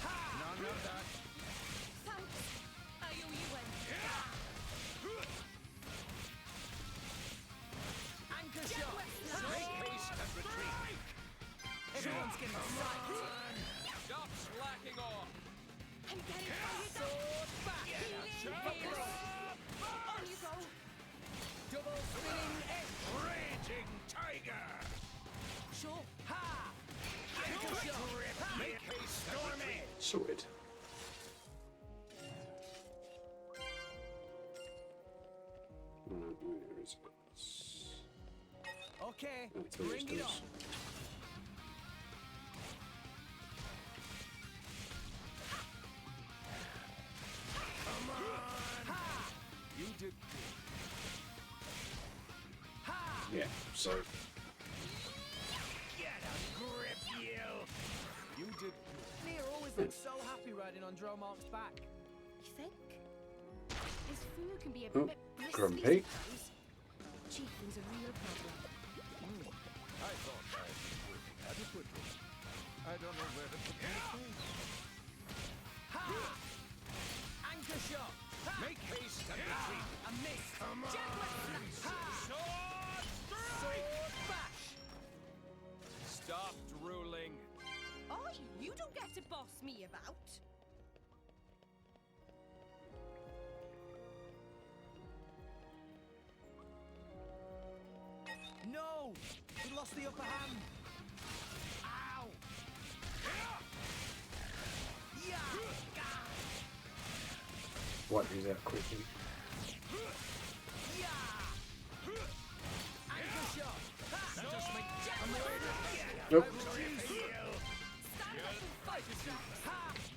Speaker 3: None of that.
Speaker 8: Thanks. I owe you one.
Speaker 2: Anchor shot.
Speaker 3: Make haste and retreat.
Speaker 2: Everyone's getting psyched.
Speaker 4: Stop slacking off.
Speaker 8: I'm getting fired up.
Speaker 2: Sword back.
Speaker 8: Healing. On you go.
Speaker 2: Double spinning edge.
Speaker 3: Raging tiger.
Speaker 8: Sure.
Speaker 2: Ha! Anchor shot.
Speaker 3: Make haste and retreat.
Speaker 1: Sorted. Right, where is it?
Speaker 2: Okay,
Speaker 1: That's what
Speaker 2: bring it on.
Speaker 3: Come on.
Speaker 2: Ha!
Speaker 3: You did good.
Speaker 2: Ha!
Speaker 1: Yeah, so
Speaker 3: Get a grip, you. You did good.
Speaker 2: Mia always looks so happy riding on Dromark's back.
Speaker 8: You think? His food can be a
Speaker 1: Oh,
Speaker 8: bit bristly
Speaker 1: grumpy.
Speaker 8: sometimes. Chieftain's a real problem.
Speaker 3: I thought I would adequately. I don't know where to put my face.
Speaker 2: Ha! Anchor shot. Ha!
Speaker 3: Make haste and retreat.
Speaker 2: A miss.
Speaker 3: Come on.
Speaker 2: Ha! Sword bash.
Speaker 11: Stop drooling.
Speaker 8: Oh, you don't get to boss me about.
Speaker 2: No! He lost the upper hand. Ow! Yeah!
Speaker 1: wipe these out quickly.
Speaker 2: Yeah! Anchor shot.
Speaker 3: That just makes
Speaker 1: Nope.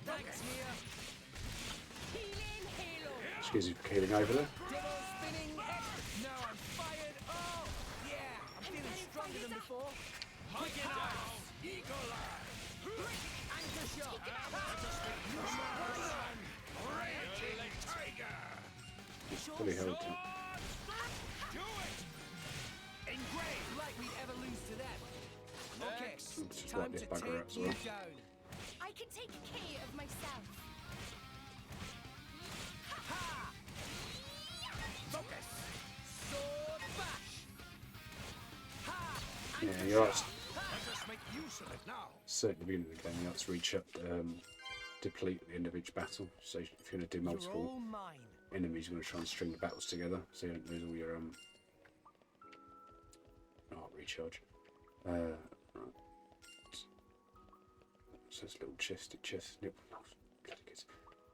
Speaker 2: Thanks, Mia.
Speaker 8: Healing halo.
Speaker 1: Excuse me for keeling over there.
Speaker 2: Double spinning X. No, I'm fired. Oh, yeah. I'm feeling stronger than before. Quick it out. Eagle eye. Anchor shot.
Speaker 3: raging tiger.
Speaker 1: Fully held him.
Speaker 3: Do it.
Speaker 2: Engraved like we'd ever lose to them. Okay,
Speaker 1: Let's just
Speaker 2: time
Speaker 1: wipe
Speaker 2: to
Speaker 1: this bugger out
Speaker 2: take
Speaker 1: as
Speaker 2: you
Speaker 1: well.
Speaker 2: down.
Speaker 8: I can take care of myself.
Speaker 2: Ha!
Speaker 3: Focus.
Speaker 2: Sword bash. Ha!
Speaker 1: Yeah,
Speaker 2: Anchor
Speaker 1: you're right.
Speaker 2: shot.
Speaker 3: Let us make use of it now.
Speaker 1: Certainly at the beginning of the game, you have to reach up, deplete at the end of each battle. So if you're going to do
Speaker 2: You're
Speaker 1: multiple
Speaker 2: all mine.
Speaker 1: enemies, you're going to try and string the battles together so you don't lose all your recharge. Right. So it's a little chest,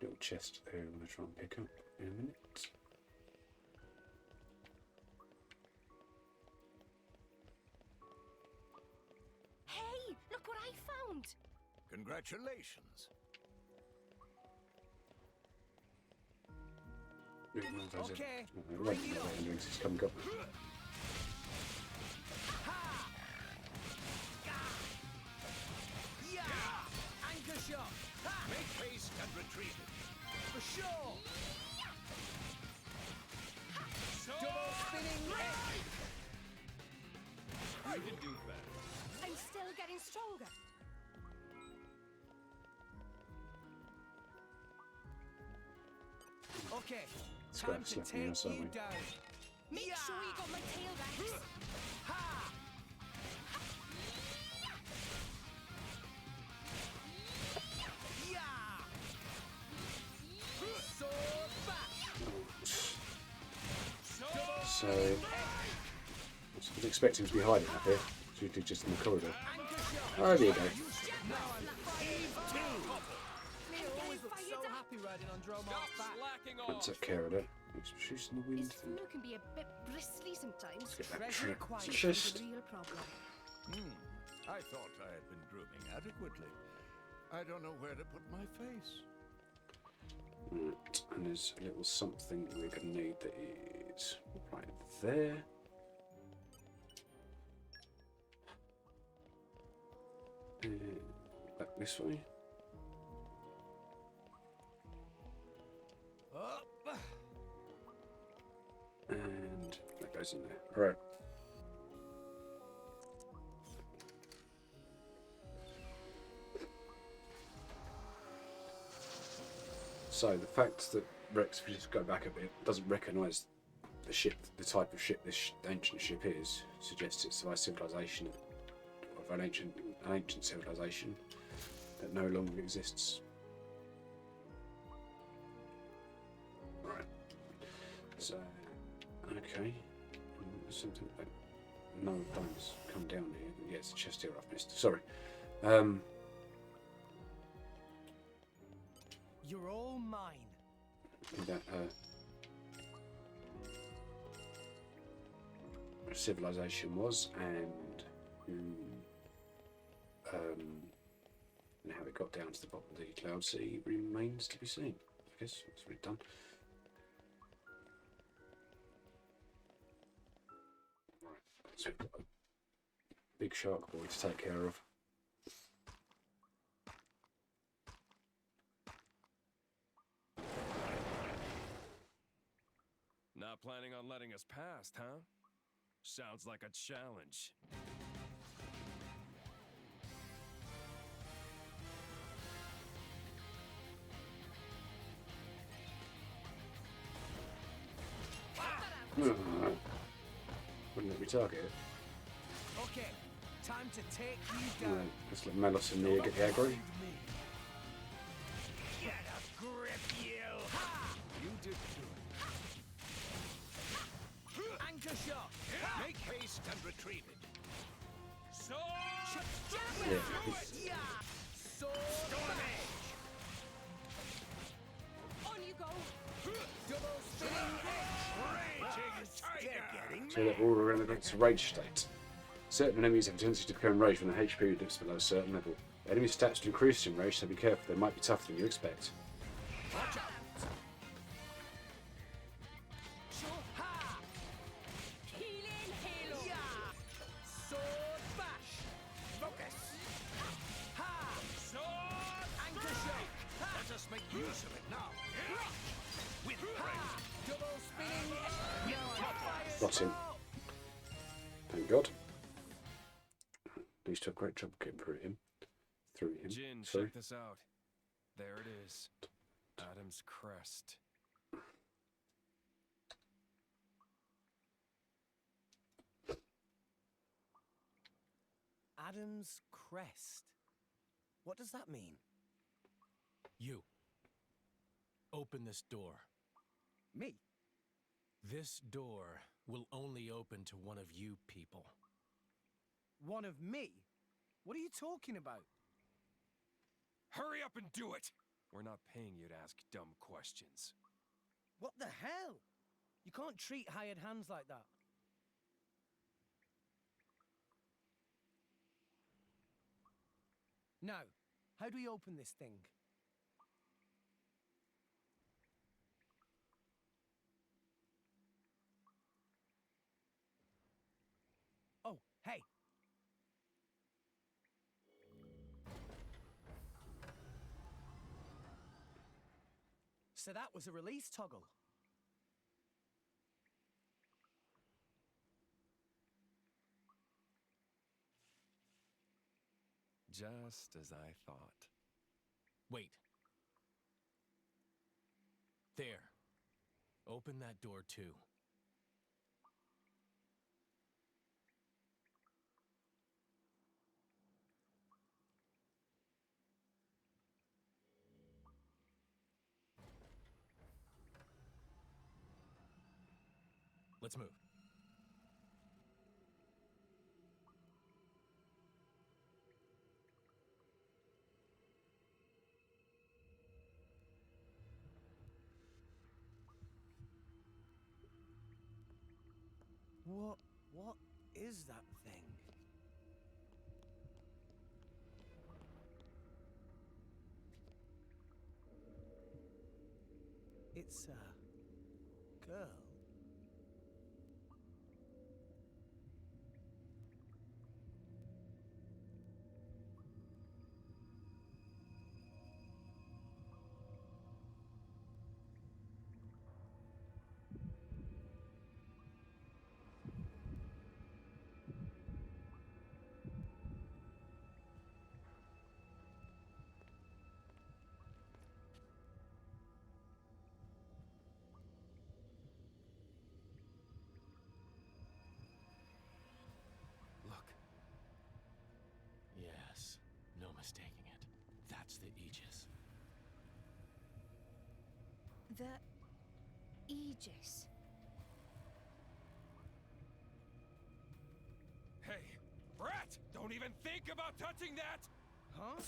Speaker 1: little chest there. I'm going to try and pick up in a minute.
Speaker 8: Hey, look what I found.
Speaker 3: Congratulations.
Speaker 2: Okay,
Speaker 1: Right,
Speaker 2: bring it on.
Speaker 1: enemies is coming up.
Speaker 2: Ha! Yeah! Anchor shot. Ha!
Speaker 3: Make haste and retreat.
Speaker 2: For sure. Double spinning egg.
Speaker 11: You can do better.
Speaker 8: I'm still getting stronger.
Speaker 2: Okay,
Speaker 1: Scrap
Speaker 2: time to
Speaker 1: slapping
Speaker 2: take
Speaker 1: us, aren't
Speaker 2: you
Speaker 1: we?
Speaker 2: down.
Speaker 8: Make
Speaker 2: Yeah!
Speaker 8: sure you got my tail back.
Speaker 2: Ha! Yeah! Sword back.
Speaker 1: So I was expecting him to be hiding up here. It's usually just in the corridor.
Speaker 2: Anchor shot.
Speaker 1: Oh, there you go.
Speaker 2: Now I'm fired too. Mia always looks so happy riding on
Speaker 4: Stop
Speaker 2: Dromark's back.
Speaker 4: slacking
Speaker 1: I
Speaker 4: off.
Speaker 1: took care of that. Shoes in the wind.
Speaker 8: His fur can be a bit bristly sometimes.
Speaker 1: Get that
Speaker 8: Treasure
Speaker 1: trip.
Speaker 8: acquired
Speaker 1: It's
Speaker 8: is
Speaker 1: just-
Speaker 8: a real problem.
Speaker 10: I thought I had been grooming adequately. I don't know where to put my face.
Speaker 1: Right, and there's a little something we're going to need that is right there. And back this way.
Speaker 14: Up.
Speaker 1: And that goes in there. Right. So the fact that Rex, if we just go back a bit, doesn't recognise the ship, the type of ship this ancient ship is, suggests it's a civilization of an ancient civilization that no longer exists. Right. So, okay. Something like no bones come down here. Yeah, it's a chest here I've missed. Sorry.
Speaker 2: You're all mine.
Speaker 1: That civilization was, and how it got down to the bottom of the Cloud Sea remains to be seen. I guess that's what it's done. Right, so we've got a big shark boy to take care of.
Speaker 11: Not planning on letting us past, huh? Sounds like a challenge.
Speaker 1: Wouldn't let me target it.
Speaker 2: Okay, time to take you down.
Speaker 1: Let's let Melos and Nia get the aggro.
Speaker 3: Get a grip, you! Ha! You did good.
Speaker 2: Anchor shot.
Speaker 3: Make haste and retrieve it.
Speaker 12: So.
Speaker 1: Yeah.
Speaker 8: So on you go.
Speaker 2: Double spinning
Speaker 1: So they're all around against a rage state. Certain enemies have a tendency to become enraged when the HP dips below a certain level. Enemy stats will increase in rage, so be careful, they might be tougher than you expect.
Speaker 3: Watch out!
Speaker 8: Healing halo. Sword bash.
Speaker 3: Focus!
Speaker 8: Ha!
Speaker 12: Sword.
Speaker 8: Anchor shot.
Speaker 3: Let us make use of it now. With
Speaker 8: Ha! Double spinning.
Speaker 1: Got him. Thank God. Needs to do a great job getting through him.
Speaker 11: Jin,
Speaker 1: Sorry.
Speaker 11: check this out. There it is. Adam's crest.
Speaker 2: Adam's crest. What does that mean?
Speaker 9: You. Open this door.
Speaker 2: Me?
Speaker 9: This door will only open to one of you people.
Speaker 2: One of me? What are you talking about?
Speaker 11: Hurry up and do it! We're not paying you to ask dumb questions.
Speaker 2: What the hell? You can't treat hired hands like that. Now, how do we open this thing? Oh, hey! So that was a release toggle.
Speaker 11: Just as I thought.
Speaker 9: Wait. There. Open that door too. Let's move.
Speaker 2: What is that thing? It's a girl.
Speaker 9: Look. Yes, no mistaking it. That's the Aegis.
Speaker 8: The Aegis.
Speaker 11: Hey, brat! Don't even think about touching that!
Speaker 2: Huh?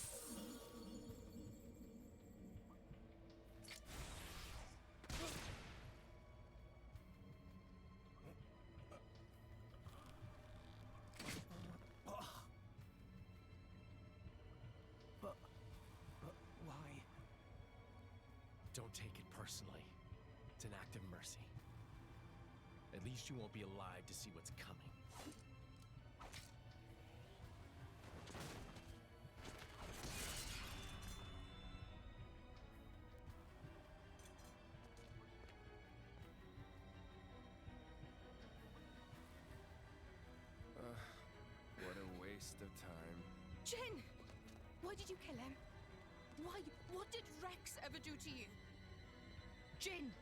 Speaker 2: But why?
Speaker 9: Don't take it personally. It's an act of mercy. At least you won't be alive to see what's coming.
Speaker 11: What a waste of time.
Speaker 8: Jin! Why did you kill him? Why? What did Rex ever do to you? Jin!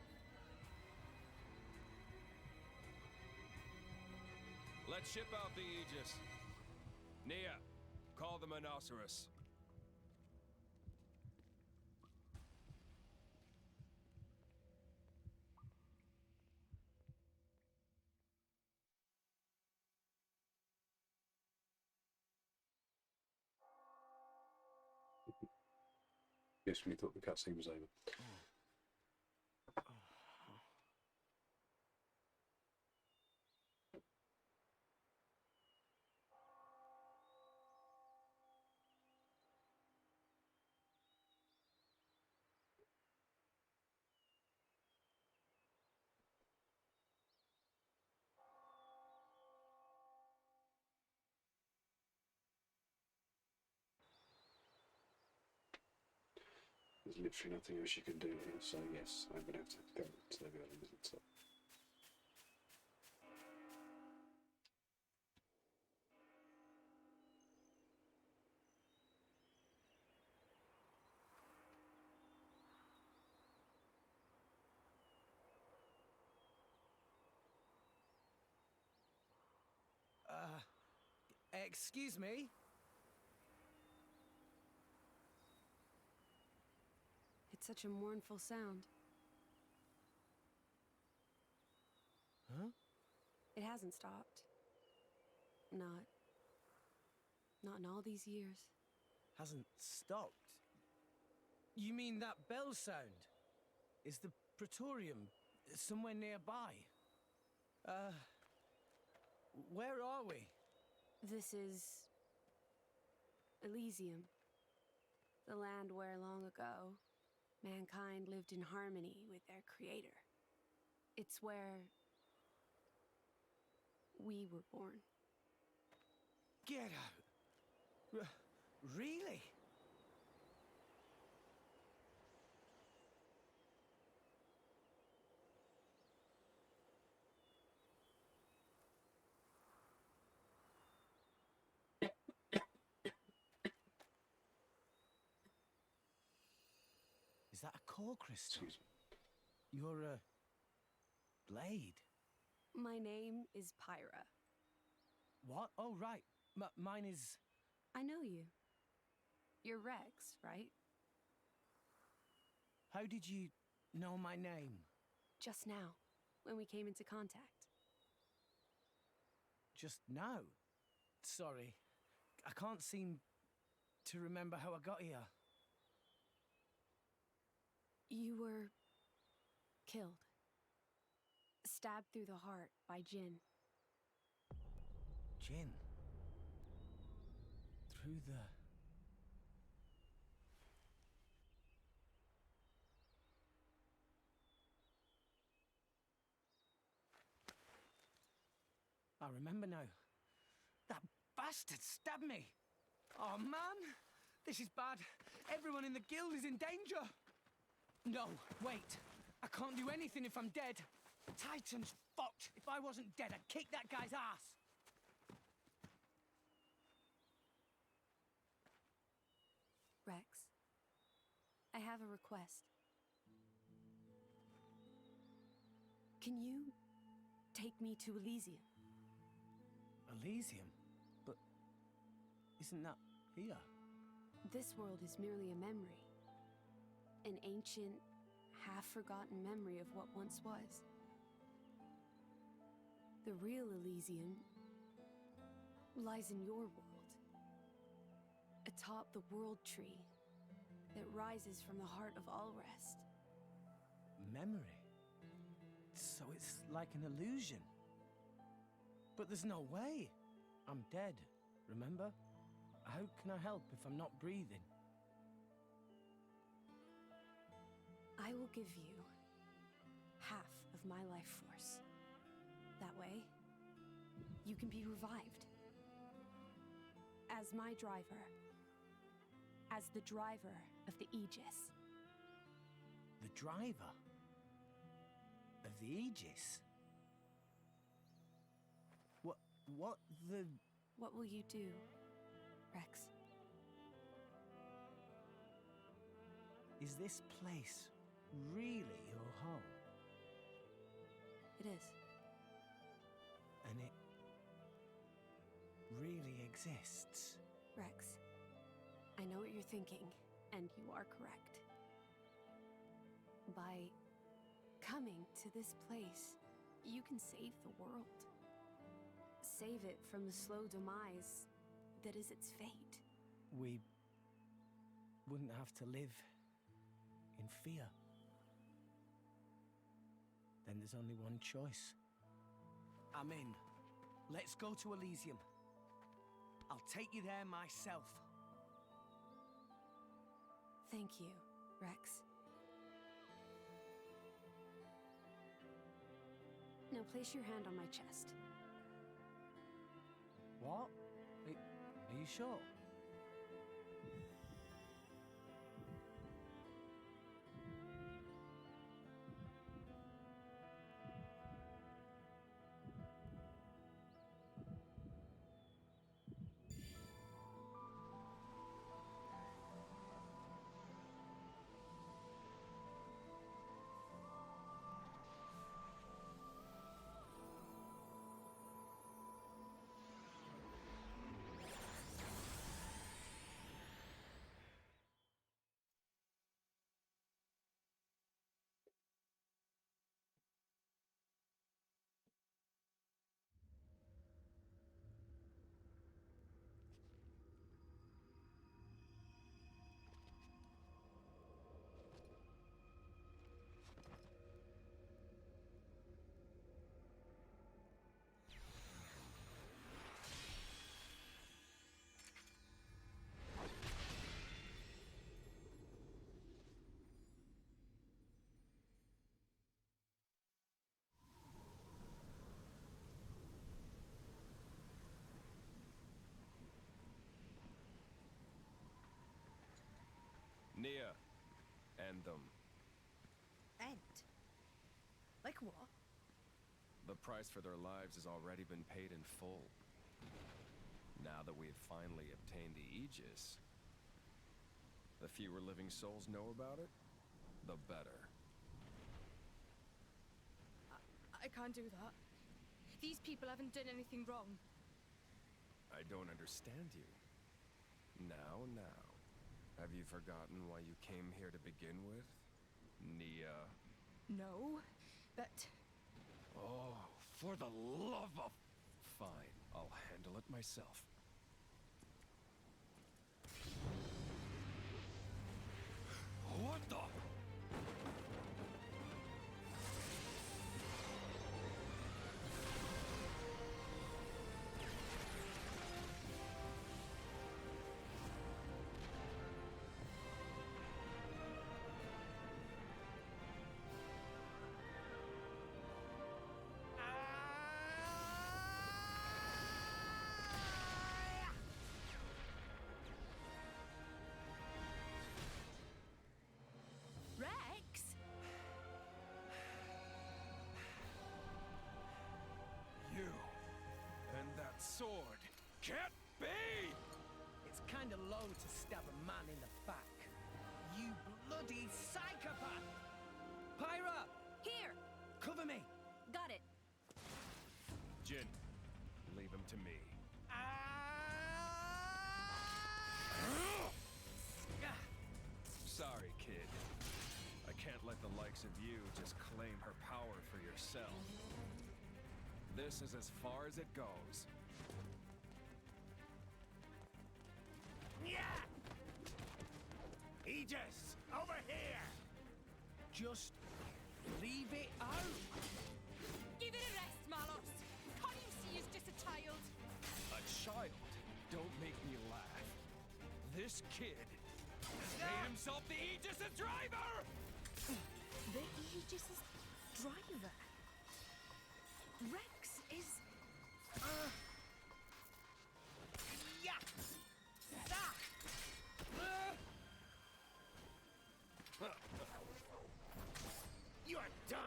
Speaker 11: Let's ship out the Aegis. Nia, call the Monoceros.
Speaker 1: Yes, we thought the cutscene was over. There's literally nothing else you can do here, so yes, I'm going to have to go to the building and stuff.
Speaker 2: Excuse me?
Speaker 15: It's such a mournful sound.
Speaker 2: Huh?
Speaker 15: It hasn't stopped. Not in all these years.
Speaker 2: Hasn't stopped? You mean that bell sound? Is the Praetorium somewhere nearby? Where are we?
Speaker 15: This is Elysium. The land where long ago, mankind lived in harmony with their creator. It's where we were born.
Speaker 2: Get out! Really? Is that a core crystal?
Speaker 1: Excuse me.
Speaker 2: You're a blade.
Speaker 15: My name is Pyra.
Speaker 2: What? Oh, right. Mine is...
Speaker 15: I know you. You're Rex, right?
Speaker 2: How did you know my name?
Speaker 15: Just now, when we came into contact.
Speaker 2: Just now? Sorry. I can't seem to remember how I got here.
Speaker 15: You were killed. Stabbed through the heart by Jin.
Speaker 2: in. Through the... I remember now. That bastard stabbed me. Oh, man. This is bad. Everyone in the guild is in danger. No, wait. I can't do anything if I'm dead. Titan's fucked. If I wasn't dead, I'd kick that guy's ass.
Speaker 15: Rex, I have a request. Can you take me to Elysium?
Speaker 2: Elysium? But isn't that here?
Speaker 15: This world is merely a memory. An ancient, half-forgotten memory of what once was. The real Elysium lies in your world. Atop the world tree that rises from the heart of Allrest.
Speaker 2: Memory? So it's like an illusion. But there's no way. I'm dead, remember? How can I help if I'm not breathing?
Speaker 15: I will give you half of my life force. That way, you can be revived. As my driver. As the driver of the Aegis.
Speaker 2: The driver? Of the Aegis? What the...
Speaker 15: What will you do, Rex?
Speaker 2: Is this place really your home?
Speaker 15: It is.
Speaker 2: And it really exists?
Speaker 15: Rex, I know what you're thinking, and you are correct. By coming to this place, you can save the world. Save it from the slow demise that is its fate.
Speaker 2: We wouldn't have to live in fear. Then there's only one choice. I'm in. Let's go to Elysium. I'll take you there myself.
Speaker 15: Thank you, Rex. Now place your hand on my chest.
Speaker 2: What? Are you sure?
Speaker 11: Nia, end them.
Speaker 8: End? Like what?
Speaker 11: The price for their lives has already been paid in full. Now that we have finally obtained the Aegis, the fewer living souls know about it, the better.
Speaker 8: I can't do that. These people haven't done anything wrong.
Speaker 11: I don't understand you. Now. Have you forgotten why you came here to begin with? Nia?
Speaker 8: No, but...
Speaker 11: Oh, for the love of... Fine, I'll handle it myself. What the...
Speaker 9: sword. Can't be!
Speaker 2: It's kind of low to stab a man in the back. You bloody psychopath! Pyra!
Speaker 8: Here!
Speaker 2: Cover me!
Speaker 8: Got it.
Speaker 9: Jin, leave him to me. Sorry, kid. I can't let the likes of you just claim her power for yourself. This is as far as it goes.
Speaker 14: Yeah! Aegis! Over here!
Speaker 2: Just leave it out.
Speaker 8: Give it a rest, Malos. Can't you see he's just a child?
Speaker 9: A child? Don't make me laugh. This kid has made himself the Aegis' driver!
Speaker 8: The Aegis' driver? Rex is...
Speaker 2: Yeah!
Speaker 14: You're done!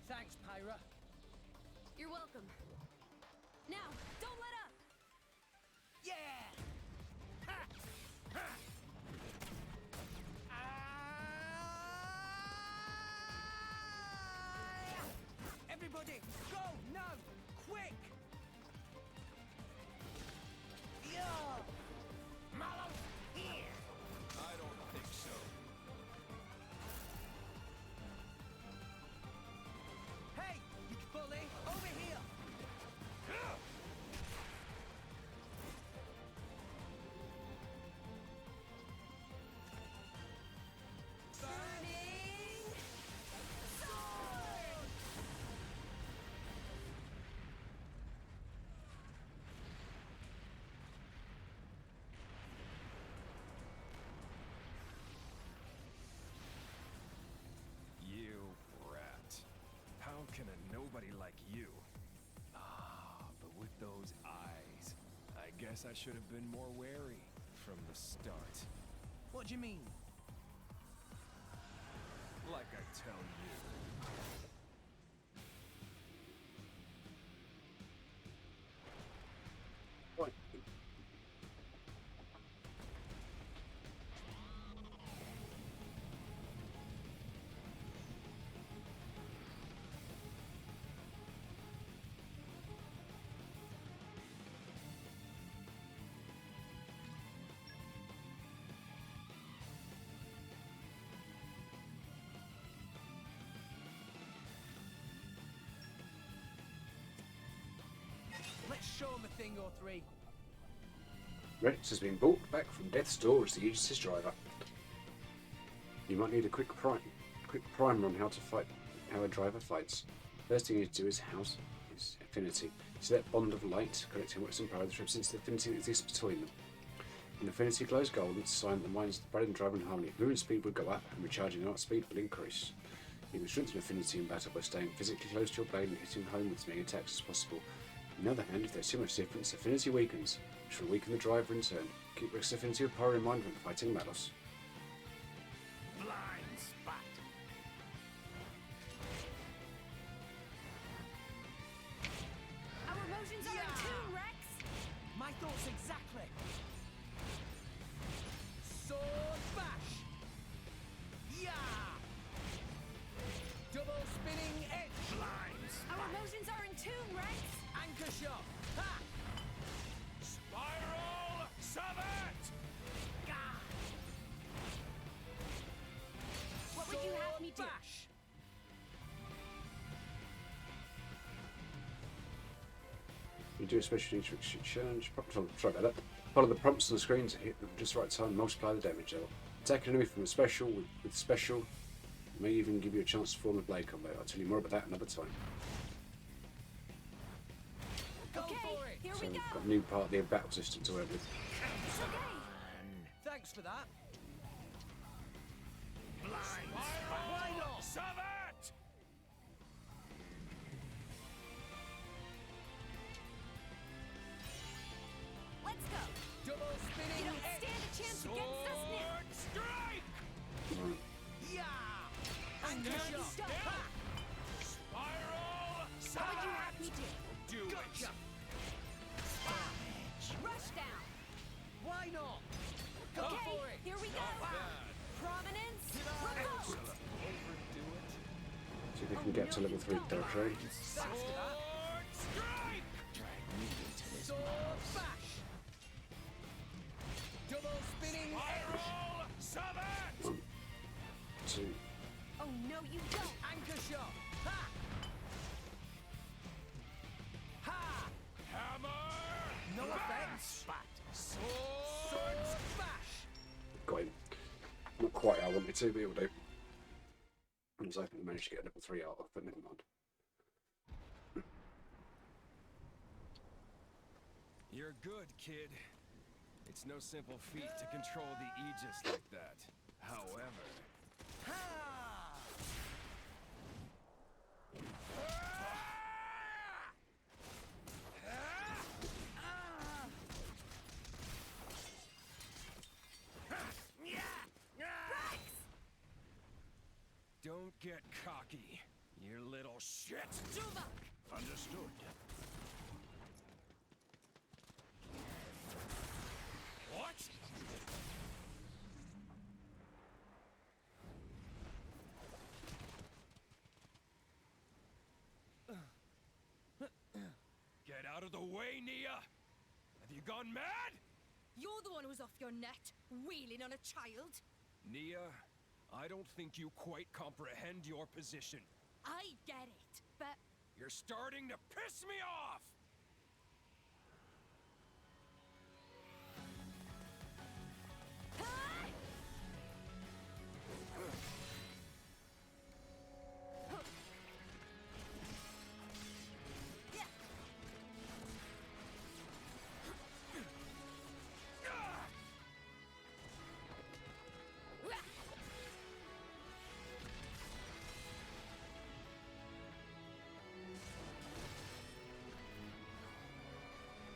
Speaker 2: Thanks, Pyra.
Speaker 8: You're welcome. Now, don't let up!
Speaker 2: Yeah! Ha! Ha! Everybody, go now! Quick! Yeah!
Speaker 14: Mallow, here!
Speaker 9: I don't think so.
Speaker 2: Hey, you bully! Over here!
Speaker 8: Burning sword!
Speaker 9: You brat. How can a nobody like you? Ah, but with those eyes, I guess I should have been more wary from the start.
Speaker 2: What do you mean?
Speaker 9: Like I tell you.
Speaker 1: Right.
Speaker 2: Let's show him a thing or three.
Speaker 1: Rex has been brought back from death's door as the Aegis' driver. You might need a quick primer on how to fight, how a driver fights. First thing you need to do is house his affinity. See that bond of light connecting Rex and Pyra that represents the affinity that exists between them. When the affinity glows golden, it's a sign that the minds of the bride and driver in harmony. Movement speed will go up and recharging art speed will increase. You can strengthen affinity in battle by staying physically close to your blade and hitting home with as many attacks as possible. On the other hand, if there's too much difference, affinity weakens, which will weaken the driver in turn. Keep Rex's affinity with Pyra in mind when fighting Malos.
Speaker 14: Blind spot!
Speaker 8: Our emotions are in tune, Rex!
Speaker 2: My thoughts exactly. Sword bash. Yeah. Double spinning edge.
Speaker 14: Blind spot!
Speaker 8: Our emotions are in tune, Rex!
Speaker 2: Anchor shot. Ha.
Speaker 9: Spiral Summit!
Speaker 8: What would you have me do?
Speaker 2: Bash.
Speaker 1: You do a special interaction challenge. Sorry about that. Follow the prompts on the screen to hit them just the right time and multiply the damage level. Attack an enemy from a special with special may even give you a chance to form a blade combo. I'll tell you more about that another time.
Speaker 2: Go
Speaker 8: Okay,
Speaker 2: for it.
Speaker 8: here
Speaker 1: So
Speaker 8: we
Speaker 1: we've
Speaker 8: go!
Speaker 1: got a new part of the battle system to work with.
Speaker 8: It's okay!
Speaker 2: Thanks for that.
Speaker 14: Blind
Speaker 2: Why not?
Speaker 9: Summit!
Speaker 5: Let's go.
Speaker 2: Double spinning
Speaker 8: You don't
Speaker 2: edge.
Speaker 8: stand
Speaker 4: shot. Spiral.
Speaker 8: How would you have me do?
Speaker 4: Do
Speaker 8: Gotcha. Rush down.
Speaker 2: Why not?
Speaker 4: Go
Speaker 8: Okay,
Speaker 4: for it.
Speaker 8: here we go.
Speaker 4: Not bad.
Speaker 8: Prominence. Remote.
Speaker 4: Overdo it.
Speaker 1: See if we can get to level 3 territory.
Speaker 4: Sword strike.
Speaker 14: Drag me into this
Speaker 4: Sword bash. Double spinning spiral. Savage.
Speaker 1: 1, 2.
Speaker 8: Oh no, you don't.
Speaker 2: Anchor shot. Ha! Ha!
Speaker 4: Hammer.
Speaker 2: No effect.
Speaker 4: Sword smash.
Speaker 1: Got him. Not quite how I wanted to, but it'll do. I was hoping to manage to get level 3 out of, but never mind.
Speaker 11: You're good, kid. It's no simple feat to control the Aegis like that. However... Don't get cocky, you little shit!
Speaker 10: Understood.
Speaker 11: What? Get out of the way, Nia! Have you gone mad?
Speaker 8: You're the one who's off your nut, wheeling on a child.
Speaker 11: Nia, I don't think you quite comprehend your position.
Speaker 8: I get it, but
Speaker 11: You're starting to piss me off!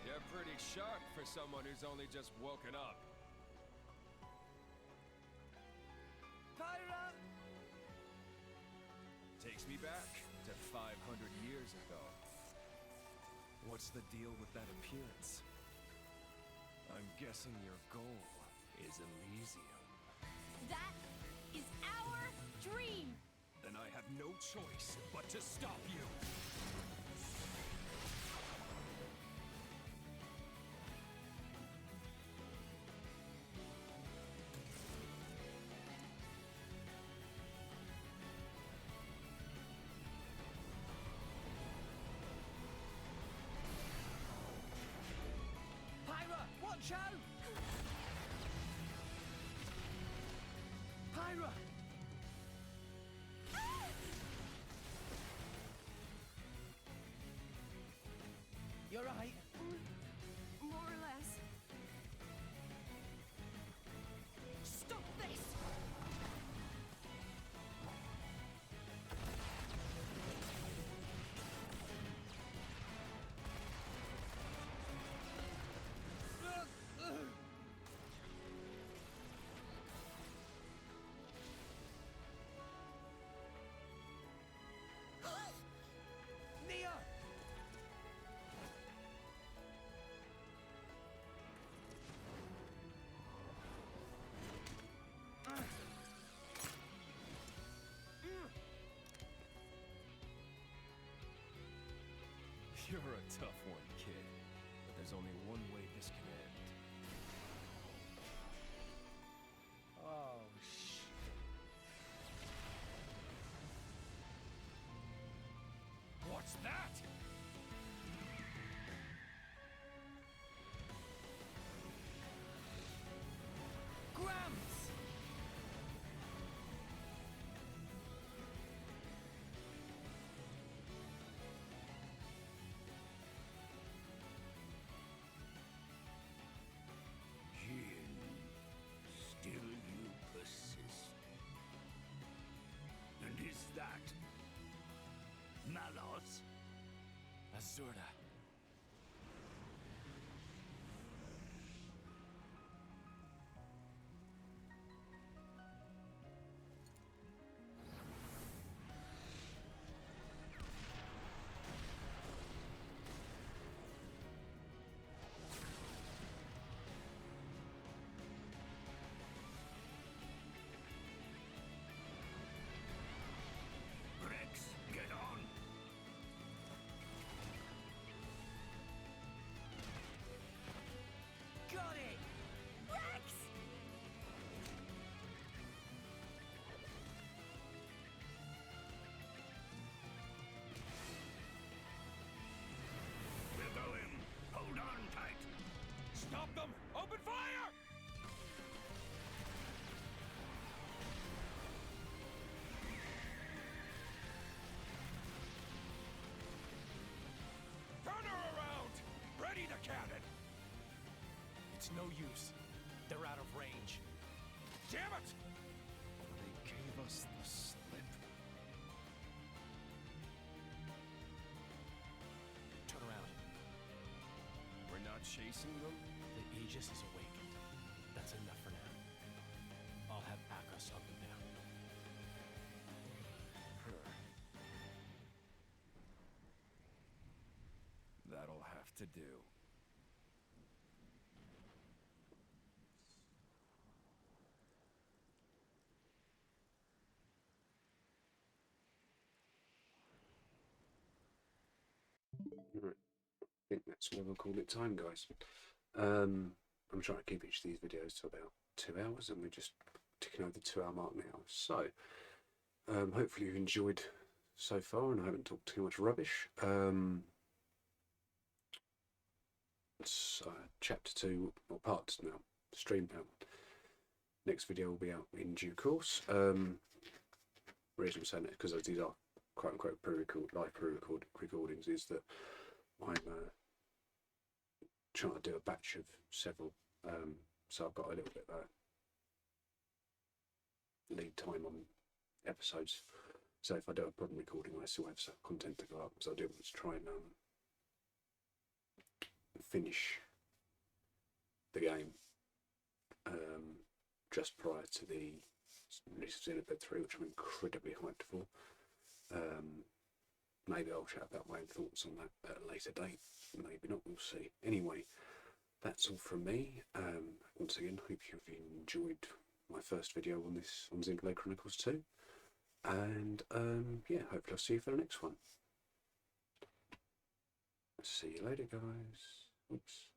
Speaker 11: You're pretty sharp for someone who's only just woken up.
Speaker 2: Pyra!
Speaker 11: Takes me back to 500 years ago. What's the deal with that appearance? I'm guessing your goal is Elysium.
Speaker 8: that is our dream.
Speaker 11: Then I have no choice but to stop you.
Speaker 2: Pyra, watch out! Pyra! You're right.
Speaker 8: More or less. Stop this!
Speaker 2: Nia!
Speaker 11: You're a tough one, kid. But there's only one way this can end.
Speaker 2: Oh, shit.
Speaker 11: What's that?
Speaker 2: Gramps!
Speaker 3: Jin, still you persist. And is that Malos?
Speaker 9: Azurda. It's no use. They're out of range. Damn it!
Speaker 10: They gave us the slip.
Speaker 9: Turn around.
Speaker 11: We're not chasing them?
Speaker 9: The Aegis is awakened. That's enough for now. I'll have Akos hunt them down.
Speaker 11: That'll have to do.
Speaker 1: Right. I think that's where we'll call it time, guys. I'm trying to keep each of these videos to about 2 hours, and we're just ticking over the 2-hour mark now. So, hopefully you've enjoyed so far, and I haven't talked too much rubbish. It's chapter 2, or parts now, streamed out. Next video will be out in due course. The reason I'm saying that is because these are quote-unquote live recordings, is that I'm trying to do a batch of several, so I've got a little bit of a lead time on episodes. So if I do a problem recording, I still have some content to go up. So I do want to try and finish the game just prior to the release of Xenoblade 3, which I'm incredibly hyped for. Maybe I'll chat about my own thoughts on that at a later date. Maybe not, we'll see. Anyway, that's all from me. Once again, hope you've enjoyed my first video on this, on Xenoblade Chronicles 2. And yeah, hopefully I'll see you for the next one. See you later, guys. Oops.